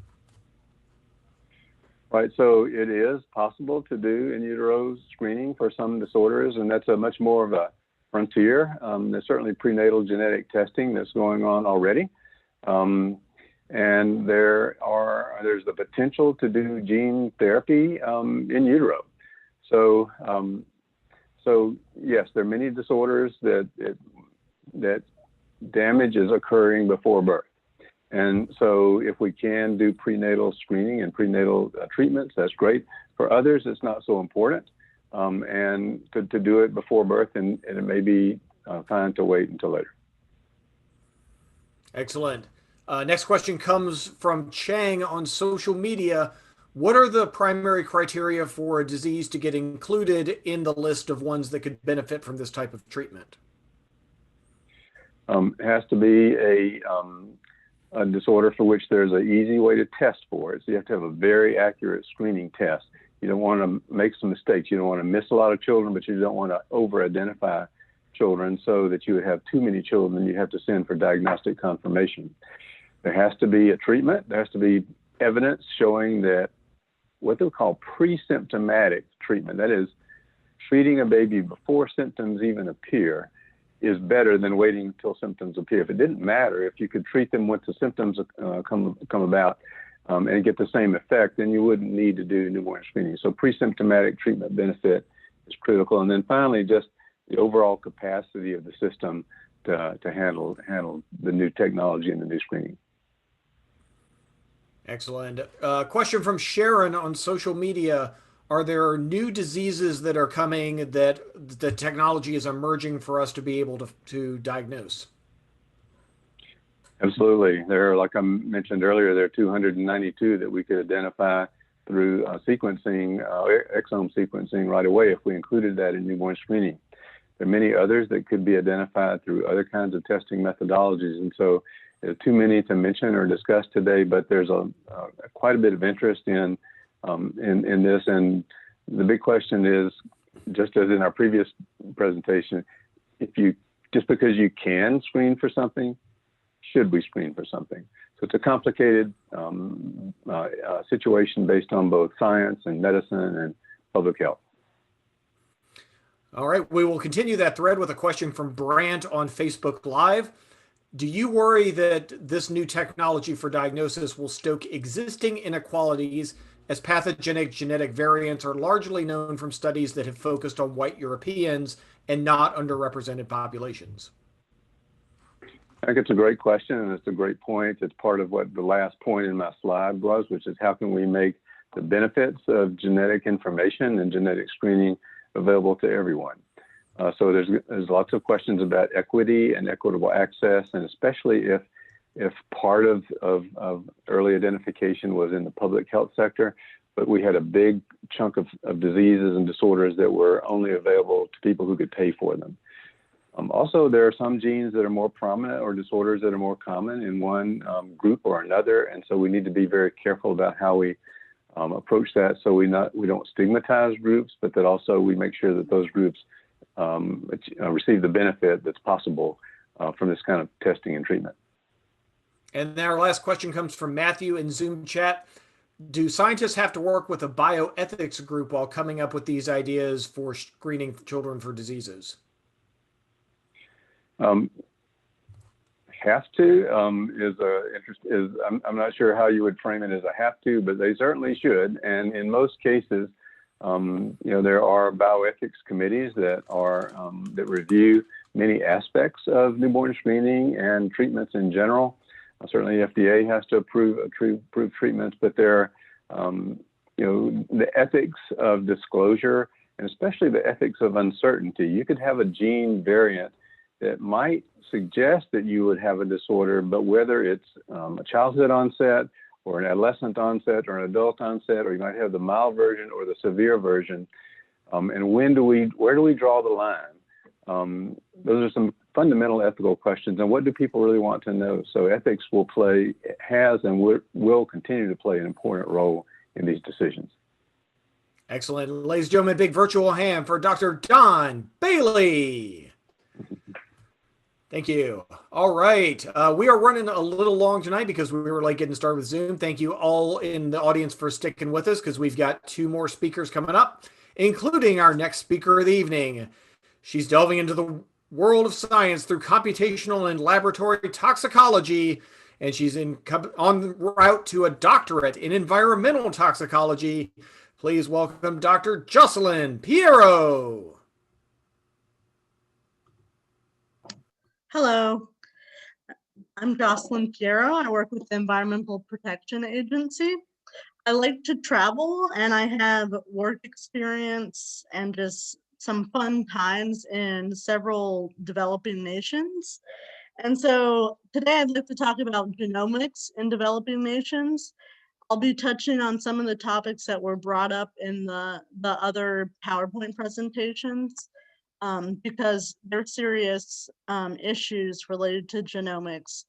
Speaker 5: Right, so it is possible to do in utero screening for some disorders, and that's a much more of a frontier. There's certainly prenatal genetic testing that's going on already. And there's the potential to do gene therapy in utero. So yes, there are many disorders that damage is occurring before birth. And so if we can do prenatal screening and prenatal treatments, that's great. For others, it's not so important. And to do it before birth, and it may be fine to wait until later.
Speaker 3: Excellent. Next question comes from Chang on social media. What are the primary criteria for a disease to get included in the list of ones that could benefit from this type of treatment?
Speaker 5: It has to be a disorder for which there's an easy way to test for it. So you have to have a very accurate screening test. You don't want to make some mistakes. You don't want to miss a lot of children, but you don't want to over-identify children so that you would have too many children you have to send for diagnostic confirmation. There has to be a treatment. There has to be evidence showing that what they call pre-symptomatic treatment, that is, treating a baby before symptoms even appear, is better than waiting until symptoms appear. If it didn't matter, if you could treat them once the symptoms come about and get the same effect, then you wouldn't need to do newborn screening. So pre-symptomatic treatment benefit is critical. And then finally, just the overall capacity of the system to handle the new technology and the new screening.
Speaker 3: Excellent. Question from Sheron on social media. Are there new diseases that are coming that the technology is emerging for us to be able to diagnose?
Speaker 5: Absolutely. Like I mentioned earlier, there are 292 that we could identify through sequencing, exome sequencing right away if we included that in newborn screening. There are many others that could be identified through other kinds of testing methodologies. And so there's too many to mention or discuss today, but there's quite a bit of interest in this. And the big question is, just as in our previous presentation, just because you can screen for something, should we screen for something? So it's a complicated situation based on both science and medicine and public health.
Speaker 3: All right, we will continue that thread with a question from Brant on Facebook Live. Do you worry that this new technology for diagnosis will stoke existing inequalities, as pathogenic genetic variants are largely known from studies that have focused on white Europeans and not underrepresented populations?
Speaker 5: I think it's a great question, and it's a great point. It's part of what the last point in my slide was, which is how can we make the benefits of genetic information and genetic screening available to everyone. So there's lots of questions about equity and equitable access, and especially if part of early identification was in the public health sector, but we had a big chunk of diseases and disorders that were only available to people who could pay for them. Also, there are some genes that are more prominent or disorders that are more common in one group or another, and so we need to be very careful about how we approach that, so we don't stigmatize groups, but that also we make sure that those groups receive the benefit that's possible from this kind of testing and treatment.
Speaker 3: And our last question comes from Matthew in Zoom chat. Do scientists have to work with a bioethics group while coming up with these ideas for screening children for diseases?
Speaker 5: Have to I'm not sure how you would frame it as a have to, but they certainly should. And in most cases, there are bioethics committees that review many aspects of newborn screening and treatments in general. Certainly, FDA has to approve treatments, but there are, the ethics of disclosure and especially the ethics of uncertainty. You could have a gene variant that might suggest that you would have a disorder, but whether it's a childhood onset or an adolescent onset or an adult onset, or you might have the mild version or the severe version, and where do we draw the line? Those are some fundamental ethical questions and what do people really want to know. So ethics has and will continue to play an important role in these decisions.
Speaker 3: Excellent. Ladies and gentlemen, big virtual hand for Dr. Don Bailey. Thank you. All right. We are running a little long tonight because we were getting started with Zoom. Thank you all in the audience for sticking with us because we've got 2 more speakers coming up, including our next speaker of the evening. She's delving into the world of science through computational and laboratory toxicology, and she's on route to a doctorate in environmental toxicology. Please welcome Dr. Jocylin Pierro.
Speaker 6: Hello, I'm Jocylin Pierro. I work with the Environmental Protection Agency. I like to travel and I have work experience and just some fun times in several developing nations. And so today I'd like to talk about genomics in developing nations. I'll be touching on some of the topics that were brought up in the other PowerPoint presentations. Because they're serious issues related to genomics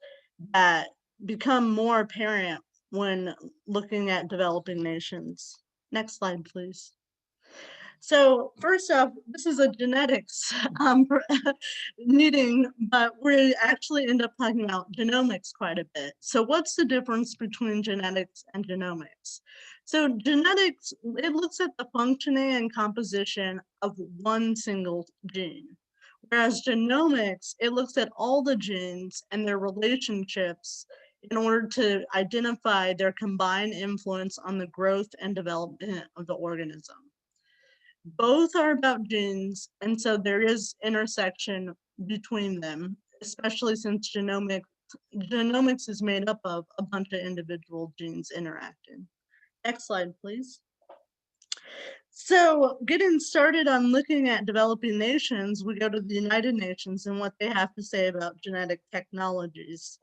Speaker 6: that become more apparent when looking at developing nations. Next slide, please. So first off, this is a genetics meeting, but we actually end up talking about genomics quite a bit. So what's the difference between genetics and genomics? So genetics, it looks at the functioning and composition of one single gene, whereas genomics, it looks at all the genes and their relationships in order to identify their combined influence on the growth and development of the organism. Both are about genes, and so there is intersection between them, especially since genomics is made up of a bunch of individual genes interacting. Next slide, please. So getting started on looking at developing nations, we go to the United Nations and what they have to say about genetic technologies.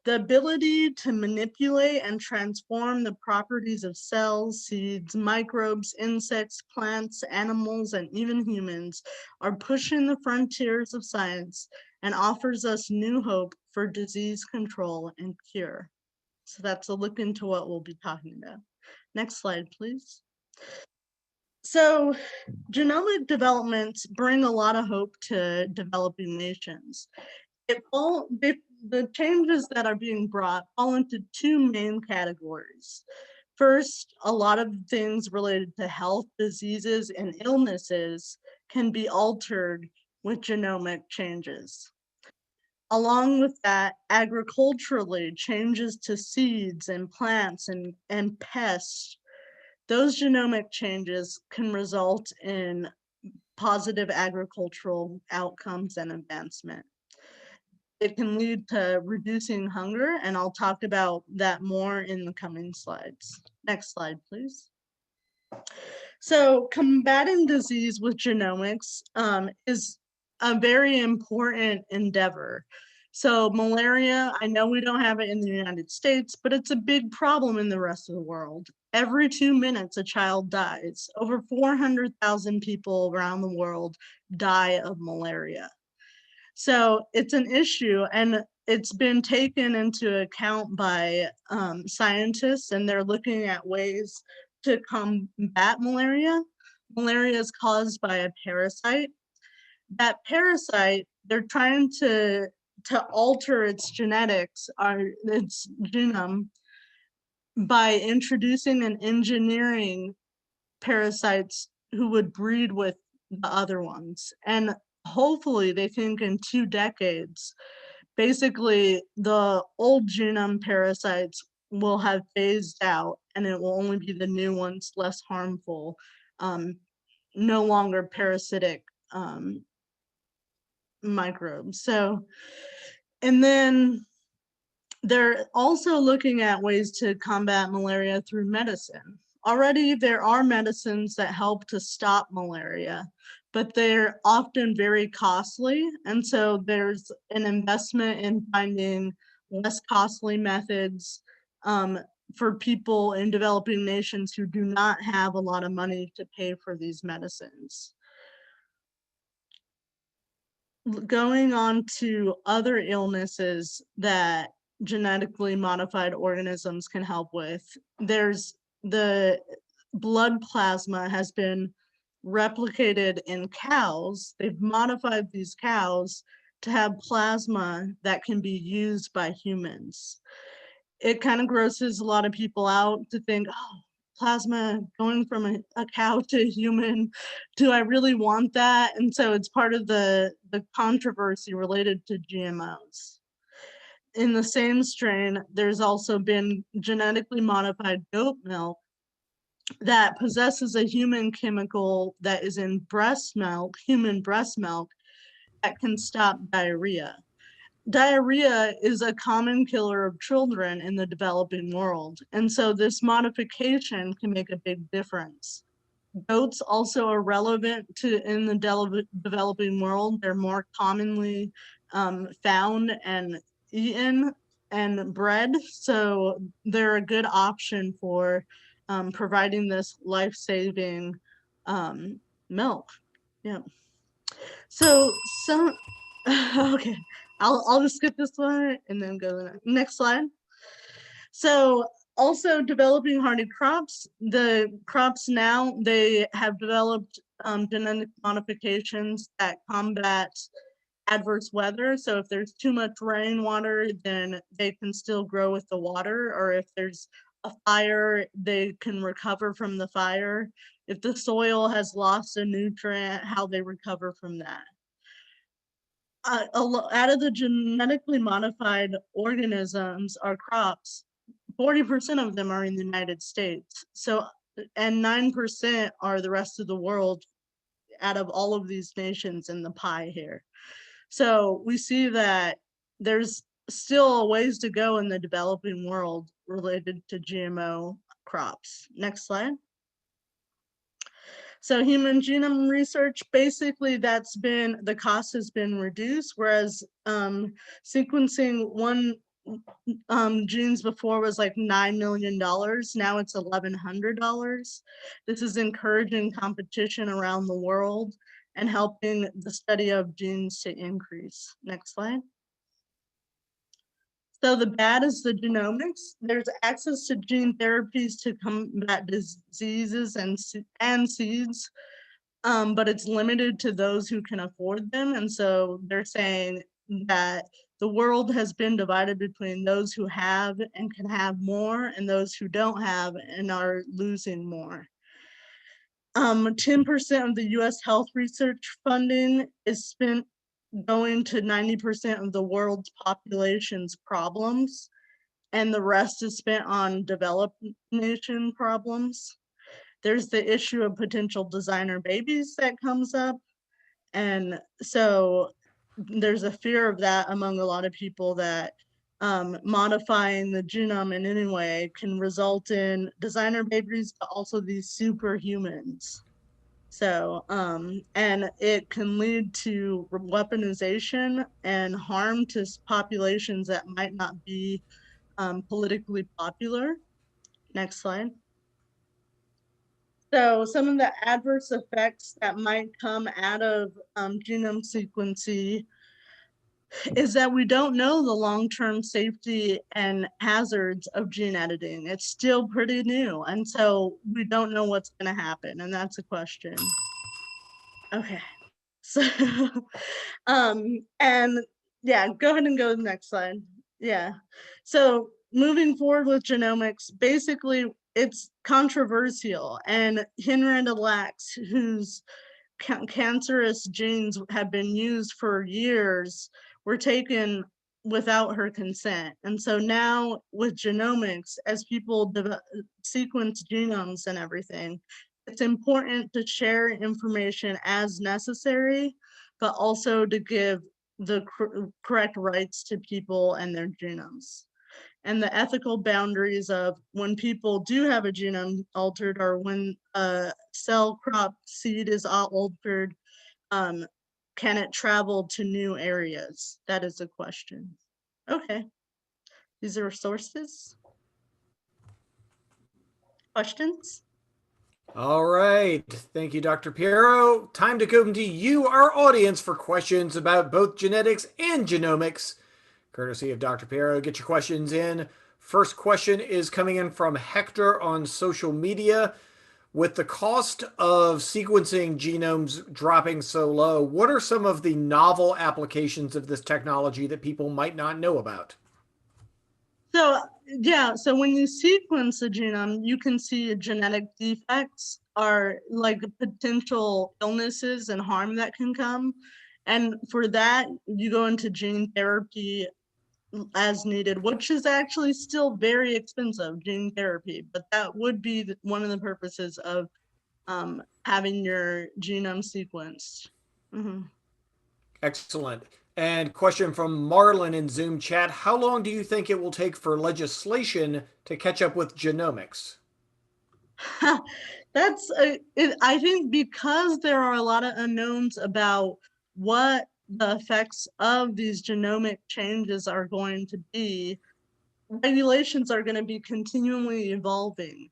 Speaker 6: The ability to manipulate and transform the properties of cells, seeds, microbes, insects, plants, animals, and even humans are pushing the frontiers of science and offers us new hope for disease control and cure. So that's a look into what we'll be talking about. Next slide, please. So genomic developments bring a lot of hope to developing nations. The changes that are being brought fall into 2 main categories. First, a lot of things related to health, diseases, and illnesses can be altered with genomic changes. Along with that, agriculturally, changes to seeds and plants and pests, those genomic changes can result in positive agricultural outcomes and advancement. It can lead to reducing hunger, and I'll talk about that more in the coming slides. Next slide, please. So combating disease with genomics is a very important endeavor. So malaria, I know we don't have it in the United States, but it's a big problem in the rest of the world. Every 2 minutes, a child dies. Over 400,000 people around the world die of malaria. So it's an issue, and it's been taken into account by scientists, and they're looking at ways to combat malaria. Malaria is caused by a parasite. That parasite, they're trying to alter its genetics, or its genome, by introducing and engineering parasites who would breed with the other ones. And hopefully they think in 2 decades, basically the old genome parasites will have phased out and it will only be the new ones, less harmful, no longer parasitic microbes. So, and then they're also looking at ways to combat malaria through medicine. Already there are medicines that help to stop malaria, but they're often very costly. And so there's an investment in finding less costly methods for people in developing nations who do not have a lot of money to pay for these medicines. going on to other illnesses that genetically modified organisms can help with, there's the blood plasma has been replicated in cows. They've modified these cows to have plasma that can be used by humans. It kind of grosses a lot of people out to think, oh, plasma going from a cow to a human, do I really want that? And so it's part of the controversy related to GMOs. In the same strain, there's also been genetically modified goat milk that possesses a human chemical that is in breast milk, human breast milk, that can stop diarrhea. Diarrhea is a common killer of children in the developing world, and so this modification can make a big difference. Goats also are relevant to in the developing world. They're more commonly found and eaten and bred, so they're a good option for providing this life-saving milk. Yeah. So some okay, I'll just skip this one and then go to the next slide. So also developing hardy crops. The crops now, they have developed genetic modifications that combat adverse weather. So if there's too much rainwater, then they can still grow with the water, or if there's a fire, they can recover from the fire. If the soil has lost a nutrient, how they recover from that. Out of the genetically modified organisms or crops, 40% of them are in the United States. So, and 9% are the rest of the world out of all of these nations in the pie here. So we see that there's still a ways to go in the developing world related to GMO crops. Next slide. So human genome research, basically that's been, the cost has been reduced, whereas sequencing one genes before was like $9 million. Now it's $1,100. This is encouraging competition around the world and helping the study of genes to increase. Next slide. So the bad is the genomics. There's access to gene therapies to combat diseases and seeds, but it's limited to those who can afford them. And so they're saying that the world has been divided between those who have and can have more and those who don't have and are losing more. 10% of the US health research funding is spent going to 90% of the world's population's problems, and the rest is spent on developed nation problems. There's the issue of potential designer babies that comes up. And so there's a fear of that among a lot of people, that modifying the genome in any way can result in designer babies, but also these superhumans. So, and it can lead to weaponization and harm to populations that might not be politically popular. Next slide. So some of the adverse effects that might come out of genome sequencing is that we don't know the long-term safety and hazards of gene editing. It's still pretty new, and so we don't know what's going to happen, and that's a question. Okay, so and yeah, go ahead and go to the next slide. Yeah, so moving forward with genomics, basically it's controversial, and Henrietta Lacks, whose cancerous genes have been used for years, were taken without her consent. And so now with genomics, as people sequence genomes and everything, it's important to share information as necessary, but also to give the correct rights to people and their genomes. And the ethical boundaries of when people do have a genome altered, or when a cell crop seed is altered, can it travel to new areas? That is a question. Okay, these are sources. Questions?
Speaker 3: All right. Thank you, Dr. Pierro. Time to go to you, our audience, for questions about both genetics and genomics. Courtesy of Dr. Pierro, get your questions in. First question is coming in from Hector on social media. With the cost of sequencing genomes dropping so low, what are some of the novel applications of this technology that people might not know about?
Speaker 6: So yeah, so when you sequence a genome, you can see genetic defects are like potential illnesses and harm that can come. And for that, you go into gene therapy as needed, which is actually still very expensive, gene therapy, but that would be one of the purposes of having your genome sequenced.
Speaker 3: Excellent. And question from Marlon in Zoom chat. How long do you think it will take for legislation to catch up with genomics?
Speaker 6: I think because there are a lot of unknowns about what the effects of these genomic changes are going to be, regulations are going to be continually evolving.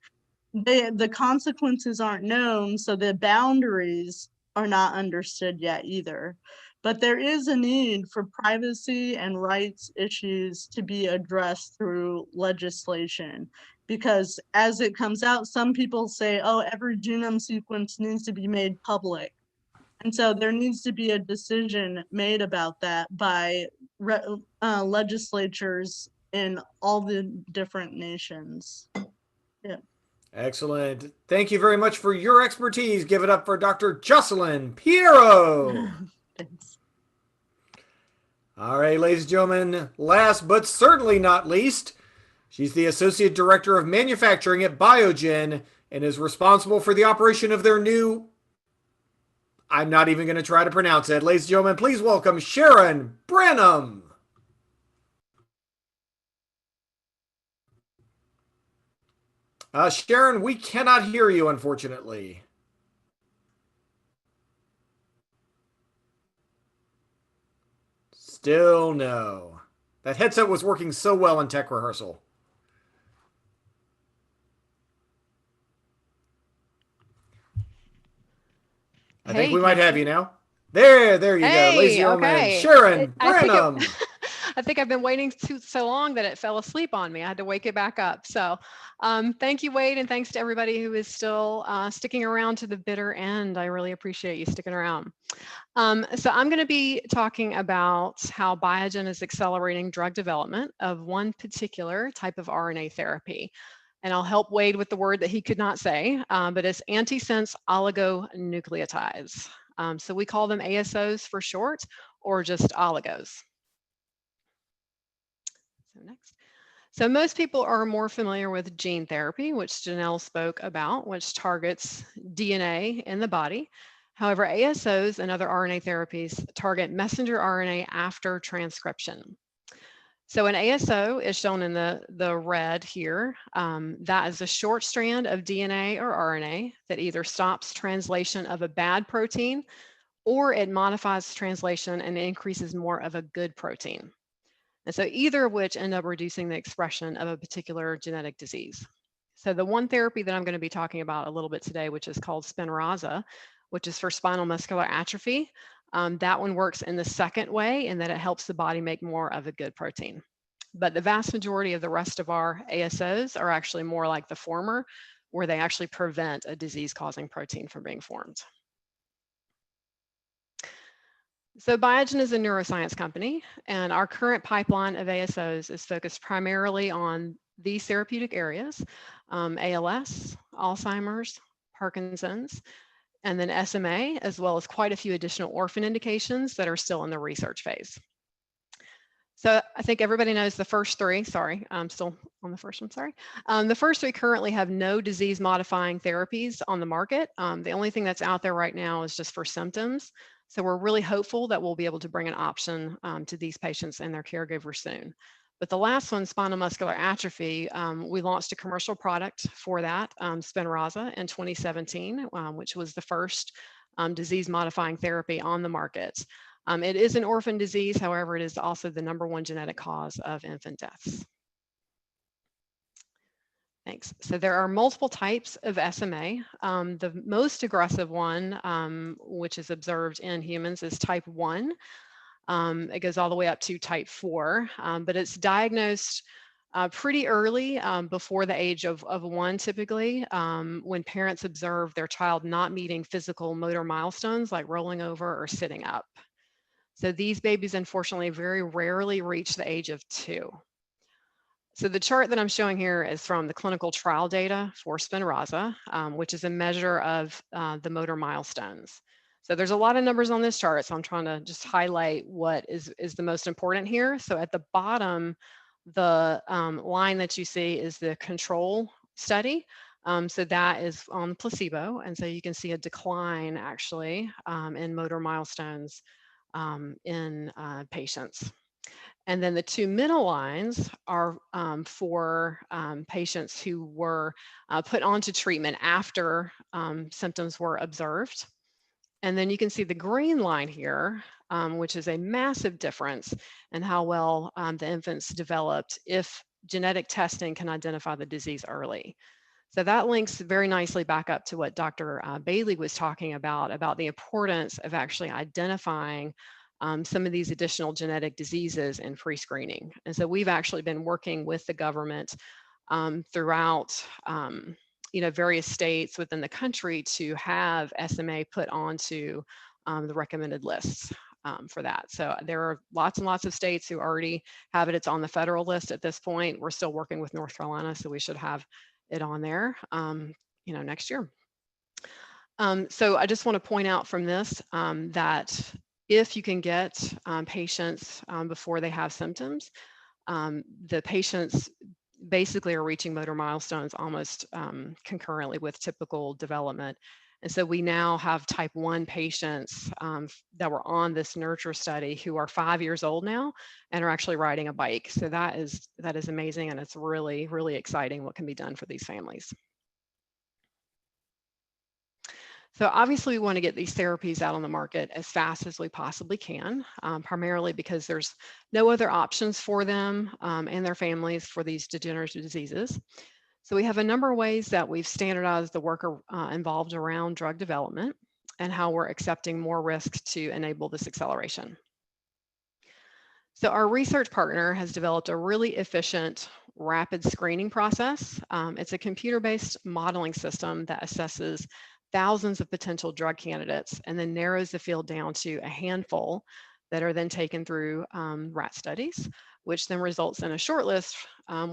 Speaker 6: The consequences aren't known, so the boundaries are not understood yet either. But there is a need for privacy and rights issues to be addressed through legislation. Because as it comes out, some people say, oh, every genome sequence needs to be made public. And so there needs to be a decision made about that by legislatures in all the different nations. Yeah.
Speaker 3: Excellent. Thank you very much for your expertise. Give it up for Dr. Jocylin Pierro.
Speaker 6: Thanks.
Speaker 3: All right, ladies and gentlemen, last but certainly not least, she's the Associate Director of Manufacturing at Biogen and is responsible for the operation of their new, I'm not even going to try to pronounce it. Ladies and gentlemen, please welcome Sheron Branham. Sheron, we cannot hear you, unfortunately. Still no. That headset was working so well in tech rehearsal. I think we might have you now. There you go. Ladies and gentlemen,
Speaker 7: Okay.
Speaker 3: Sheron Branham.
Speaker 7: I think I've been waiting so long that it fell asleep on me. I had to wake it back up. So thank you, Wade, and thanks to everybody who is still sticking around to the bitter end. I really appreciate you sticking around. So I'm going to be talking about how Biogen is accelerating drug development of one particular type of RNA therapy. And I'll help Wade with the word that he could not say, but it's antisense oligonucleotides. So we call them ASOs for short, or just oligos. So next. So most people are more familiar with gene therapy, which Janel spoke about, which targets DNA in the body. However, ASOs and other RNA therapies target messenger RNA after transcription. So an ASO is shown in the red here. That is a short strand of DNA or RNA that either stops translation of a bad protein or it modifies translation and increases more of a good protein. And so either of which end up reducing the expression of a particular genetic disease. So the one therapy that I'm going to be talking about a little bit today, which is called Spinraza, which is for spinal muscular atrophy, that one works in the second way in that it helps the body make more of a good protein. But the vast majority of the rest of our ASOs are actually more like the former, where they actually prevent a disease-causing protein from being formed. So Biogen is a neuroscience company, and our current pipeline of ASOs is focused primarily on these therapeutic areas, ALS, Alzheimer's, Parkinson's, and then SMA, as well as quite a few additional orphan indications that are still in the research phase. So I think everybody knows the first three. Sorry, I'm still on the first one, sorry. The first three currently have no disease-modifying therapies on the market. The only thing that's out there right now is just for symptoms. So we're really hopeful that we'll be able to bring an option to these patients and their caregivers soon. But the last one, spinal muscular atrophy, we launched a commercial product for that, Spinraza, in 2017, which was the first disease-modifying therapy on the market. It is an orphan disease, however, it is also the #1 genetic cause of infant deaths. Thanks. So there are multiple types of SMA. The most aggressive one, which is observed in humans, is type 1. It goes all the way up to type 4, but it's diagnosed pretty early, before the age of 1 typically, when parents observe their child not meeting physical motor milestones like rolling over or sitting up. So these babies, unfortunately, very rarely reach the age of 2. So the chart that I'm showing here is from the clinical trial data for Spinraza, which is a measure of the motor milestones. So there's a lot of numbers on this chart, so I'm trying to just highlight what is the most important here. So at the bottom, the line that you see is the control study. So that is on placebo, and so you can see a decline actually in motor milestones in patients. And then the 2 middle lines are for patients who were put onto treatment after symptoms were observed. And then you can see the green line here, which is a massive difference in how well the infants developed if genetic testing can identify the disease early. So that links very nicely back up to what Dr. Bailey was talking about the importance of actually identifying some of these additional genetic diseases in pre-screening. And so we've actually been working with the government throughout various states within the country to have SMA put onto the recommended lists for that. So there are lots and lots of states who already have it. It's on the federal list at this point. We're still working with North Carolina, so we should have it on there next year. So I just want to point out from this that if you can get patients before they have symptoms, the patients basically are reaching motor milestones almost concurrently with typical development. And so we now have type 1 patients that were on this nurture study who are 5 years old now and are actually riding a bike. So that is amazing, and it's really, really exciting what can be done for these families. So obviously we want to get these therapies out on the market as fast as we possibly can, primarily because there's no other options for them and their families for these degenerative diseases. So we have a number of ways that we've standardized the work involved around drug development and how we're accepting more risk to enable this acceleration. So our research partner has developed a really efficient, rapid screening process. It's a computer-based modeling system that assesses thousands of potential drug candidates and then narrows the field down to a handful that are then taken through rat studies, which then results in a shortlist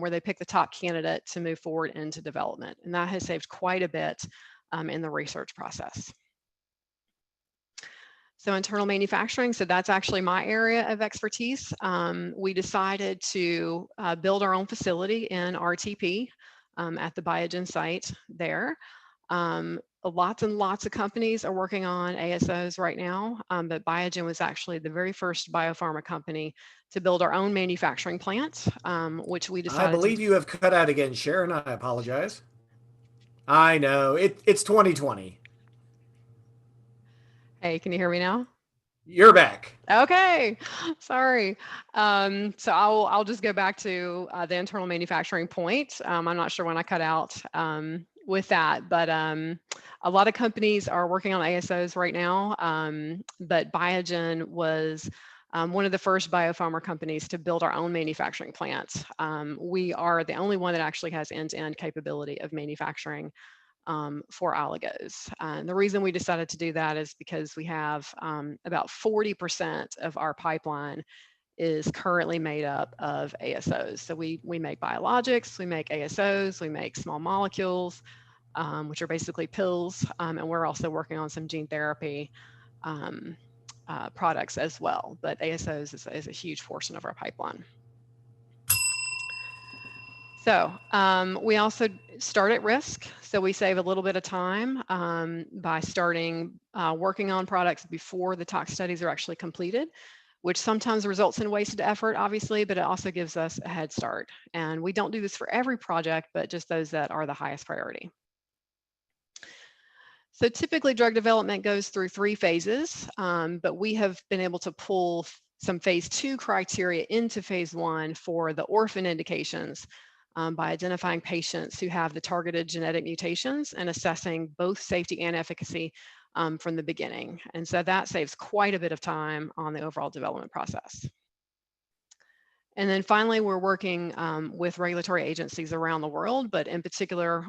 Speaker 7: where they pick the top candidate to move forward into development. And that has saved quite a bit in the research process. So internal manufacturing, so that's actually my area of expertise. We decided to build our own facility in RTP at the Biogen site there. Lots and lots of companies are working on ASOs right now, but Biogen was actually the very first biopharma company to build our own manufacturing plant, which we decided.
Speaker 3: I believe you have cut out again, Sheron. I apologize. I know, it's 2020.
Speaker 7: Hey, can you hear me now?
Speaker 3: You're back.
Speaker 7: Okay, sorry. So I'll just go back to the internal manufacturing point. I'm not sure when I cut out with that, but a lot of companies are working on ASOs right now, but Biogen was one of the first biopharma companies to build our own manufacturing plant. We are the only one that actually has end-to-end capability of manufacturing for oligos. And the reason we decided to do that is because we have about 40% of our pipeline is currently made up of ASOs. So we make biologics, we make ASOs, we make small molecules, which are basically pills, and we're also working on some gene therapy products as well. But ASOs is a huge portion of our pipeline. So we also start at risk. So we save a little bit of time by starting working on products before the tox studies are actually completed, which sometimes results in wasted effort, obviously, but it also gives us a head start. And we don't do this for every project, but just those that are the highest priority. So typically drug development goes through 3 phases, but we have been able to pull some phase 2 criteria into phase 1 for the orphan indications by identifying patients who have the targeted genetic mutations and assessing both safety and efficacy from the beginning. And so that saves quite a bit of time on the overall development process. And then finally, we're working with regulatory agencies around the world, but in particular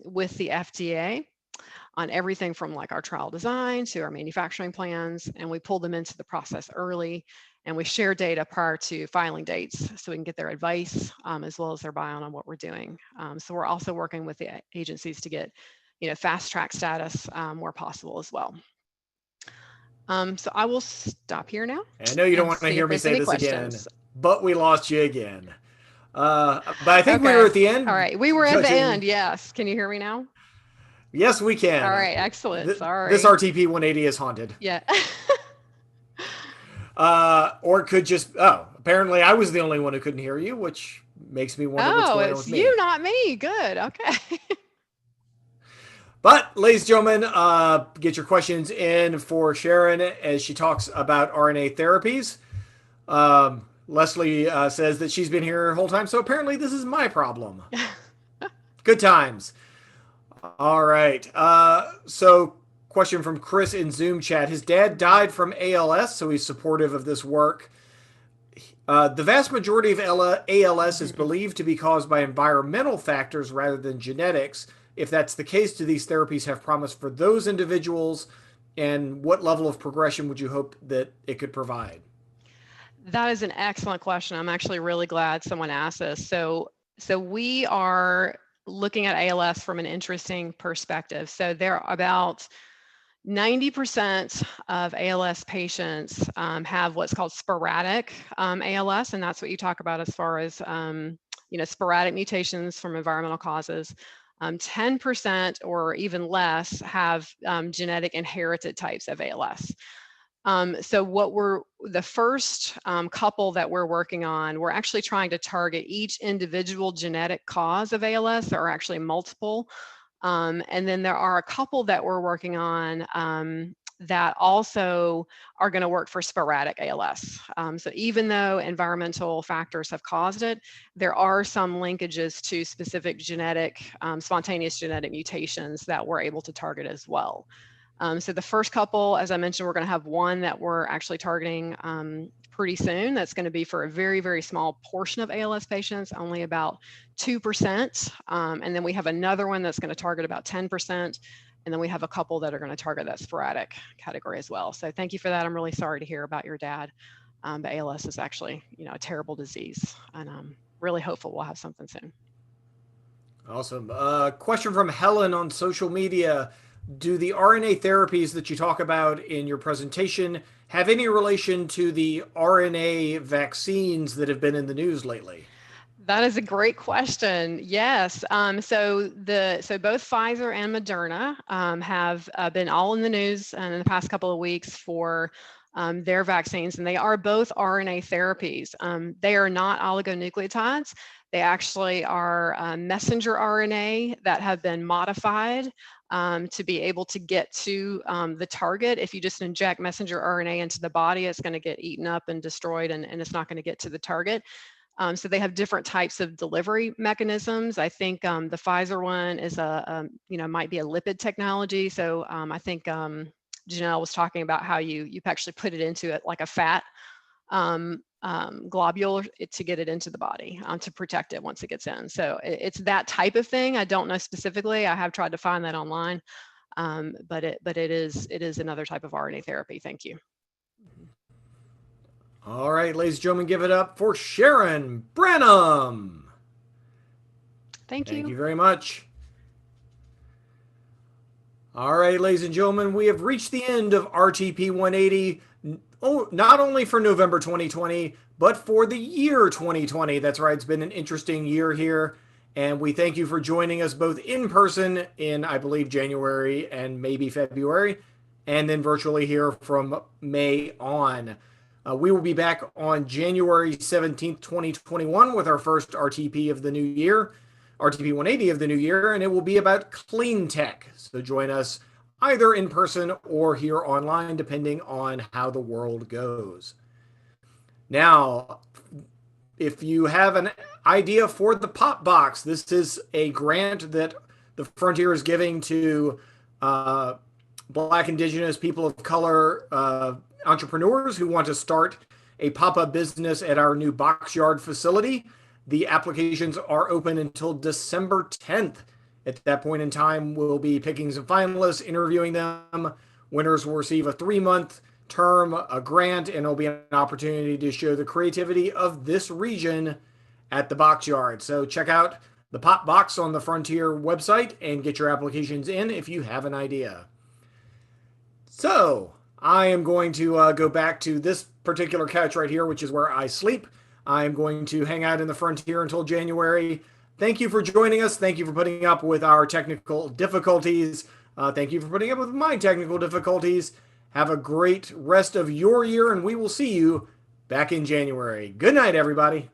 Speaker 7: with the FDA on everything from like our trial design to our manufacturing plans, and we pull them into the process early, and we share data prior to filing dates so we can get their advice as well as their buy-in on what we're doing. So we're also working with the agencies to get, fast track status where possible as well. So I will stop here now.
Speaker 3: I know you don't want to hear me say this again, but we lost you again. But I think we were at the end.
Speaker 7: All right, we were at the end, yes. Can you hear me now?
Speaker 3: Yes, we can.
Speaker 7: All right, excellent. Sorry.
Speaker 3: This RTP180 is haunted.
Speaker 7: Yeah.
Speaker 3: Or it could just, apparently I was the only one who couldn't hear you, which makes me wonder what's going on with me.
Speaker 7: Oh, it's you, not me. Good, okay.
Speaker 3: But, ladies and gentlemen, get your questions in for Sheron as she talks about RNA therapies. Leslie says that she's been here the whole time, so apparently this is my problem. Good times. All right. So question from Chris in Zoom chat. His dad died from ALS, so he's supportive of this work. The vast majority of ALS is believed to be caused by environmental factors rather than genetics. If that's the case, do these therapies have promise for those individuals? And what level of progression would you hope that it could provide?
Speaker 7: That is an excellent question. I'm actually really glad someone asked this. So we are looking at ALS from an interesting perspective. So there are about 90% of ALS patients have what's called sporadic ALS, and that's what you talk about as far as sporadic mutations from environmental causes. 10% or even less have genetic inherited types of ALS. So the first couple that we're working on, we're actually trying to target each individual genetic cause of ALS. There are actually multiple. And then there are a couple that we're working on that also are going to work for sporadic ALS. So even though environmental factors have caused it, there are some linkages to specific spontaneous genetic mutations that we're able to target as well. So the first couple, as I mentioned, we're going to have one that we're actually targeting pretty soon. That's going to be for a very, very small portion of ALS patients, only about 2%. And then we have another one that's going to target about 10%. And then we have a couple that are going to target that sporadic category as well. So thank you for that. I'm really sorry to hear about your dad. But ALS is actually, a terrible disease. And I'm really hopeful we'll have something soon.
Speaker 3: Awesome. Question from Helen on social media. Do the RNA therapies that you talk about in your presentation have any relation to the RNA vaccines that have been in the news lately?
Speaker 7: That is a great question. Yes. So both Pfizer and Moderna have been all in the news in the past couple of weeks for their vaccines, and they are both RNA therapies. They are not oligonucleotides. They actually are messenger RNA that have been modified to be able to get to the target. If you just inject messenger RNA into the body, it's going to get eaten up and destroyed, and it's not going to get to the target. So they have different types of delivery mechanisms. I think the Pfizer one is might be a lipid technology. So I think Janel was talking about how you actually put it into it like a fat globule to get it into the body to protect it once it gets in. So it's that type of thing. I don't know specifically. I have tried to find that online, but it is another type of RNA therapy. Thank you.
Speaker 3: All right, ladies and gentlemen, give it up for Sheron Branham.
Speaker 7: Thank you.
Speaker 3: Thank you very much. All right, ladies and gentlemen, we have reached the end of RTP 180. Not only for November 2020, but for the year 2020. That's right. It's been an interesting year here. And we thank you for joining us both in person in, I believe, January and maybe February, and then virtually here from May on. We will be back on January 17th, 2021 with our first RTP of the new year, RTP 180 of the new year, and it will be about clean tech. So join us either in person or here online, depending on how the world goes. Now, if you have idea for the pop box. This is a grant that the Frontier is giving to Black, Indigenous, people of color entrepreneurs who want to start a pop-up business at our new Boxyard facility. The applications are open until December 10th. At that point in time, we'll be picking some finalists, interviewing them. Winners will receive a 3-month term, a grant, and it'll be an opportunity to show the creativity of this region at the Boxyard. So check out the Pop Box on the Frontier website and get your applications in if you have an idea. So I am going to go back to this particular couch right here, which is where I sleep. I'm going to hang out in the Frontier until January. Thank you for joining us. Thank you for putting up with our technical difficulties. Thank you for putting up with my technical difficulties. Have a great rest of your year, and we will see you back in January. Good night, everybody.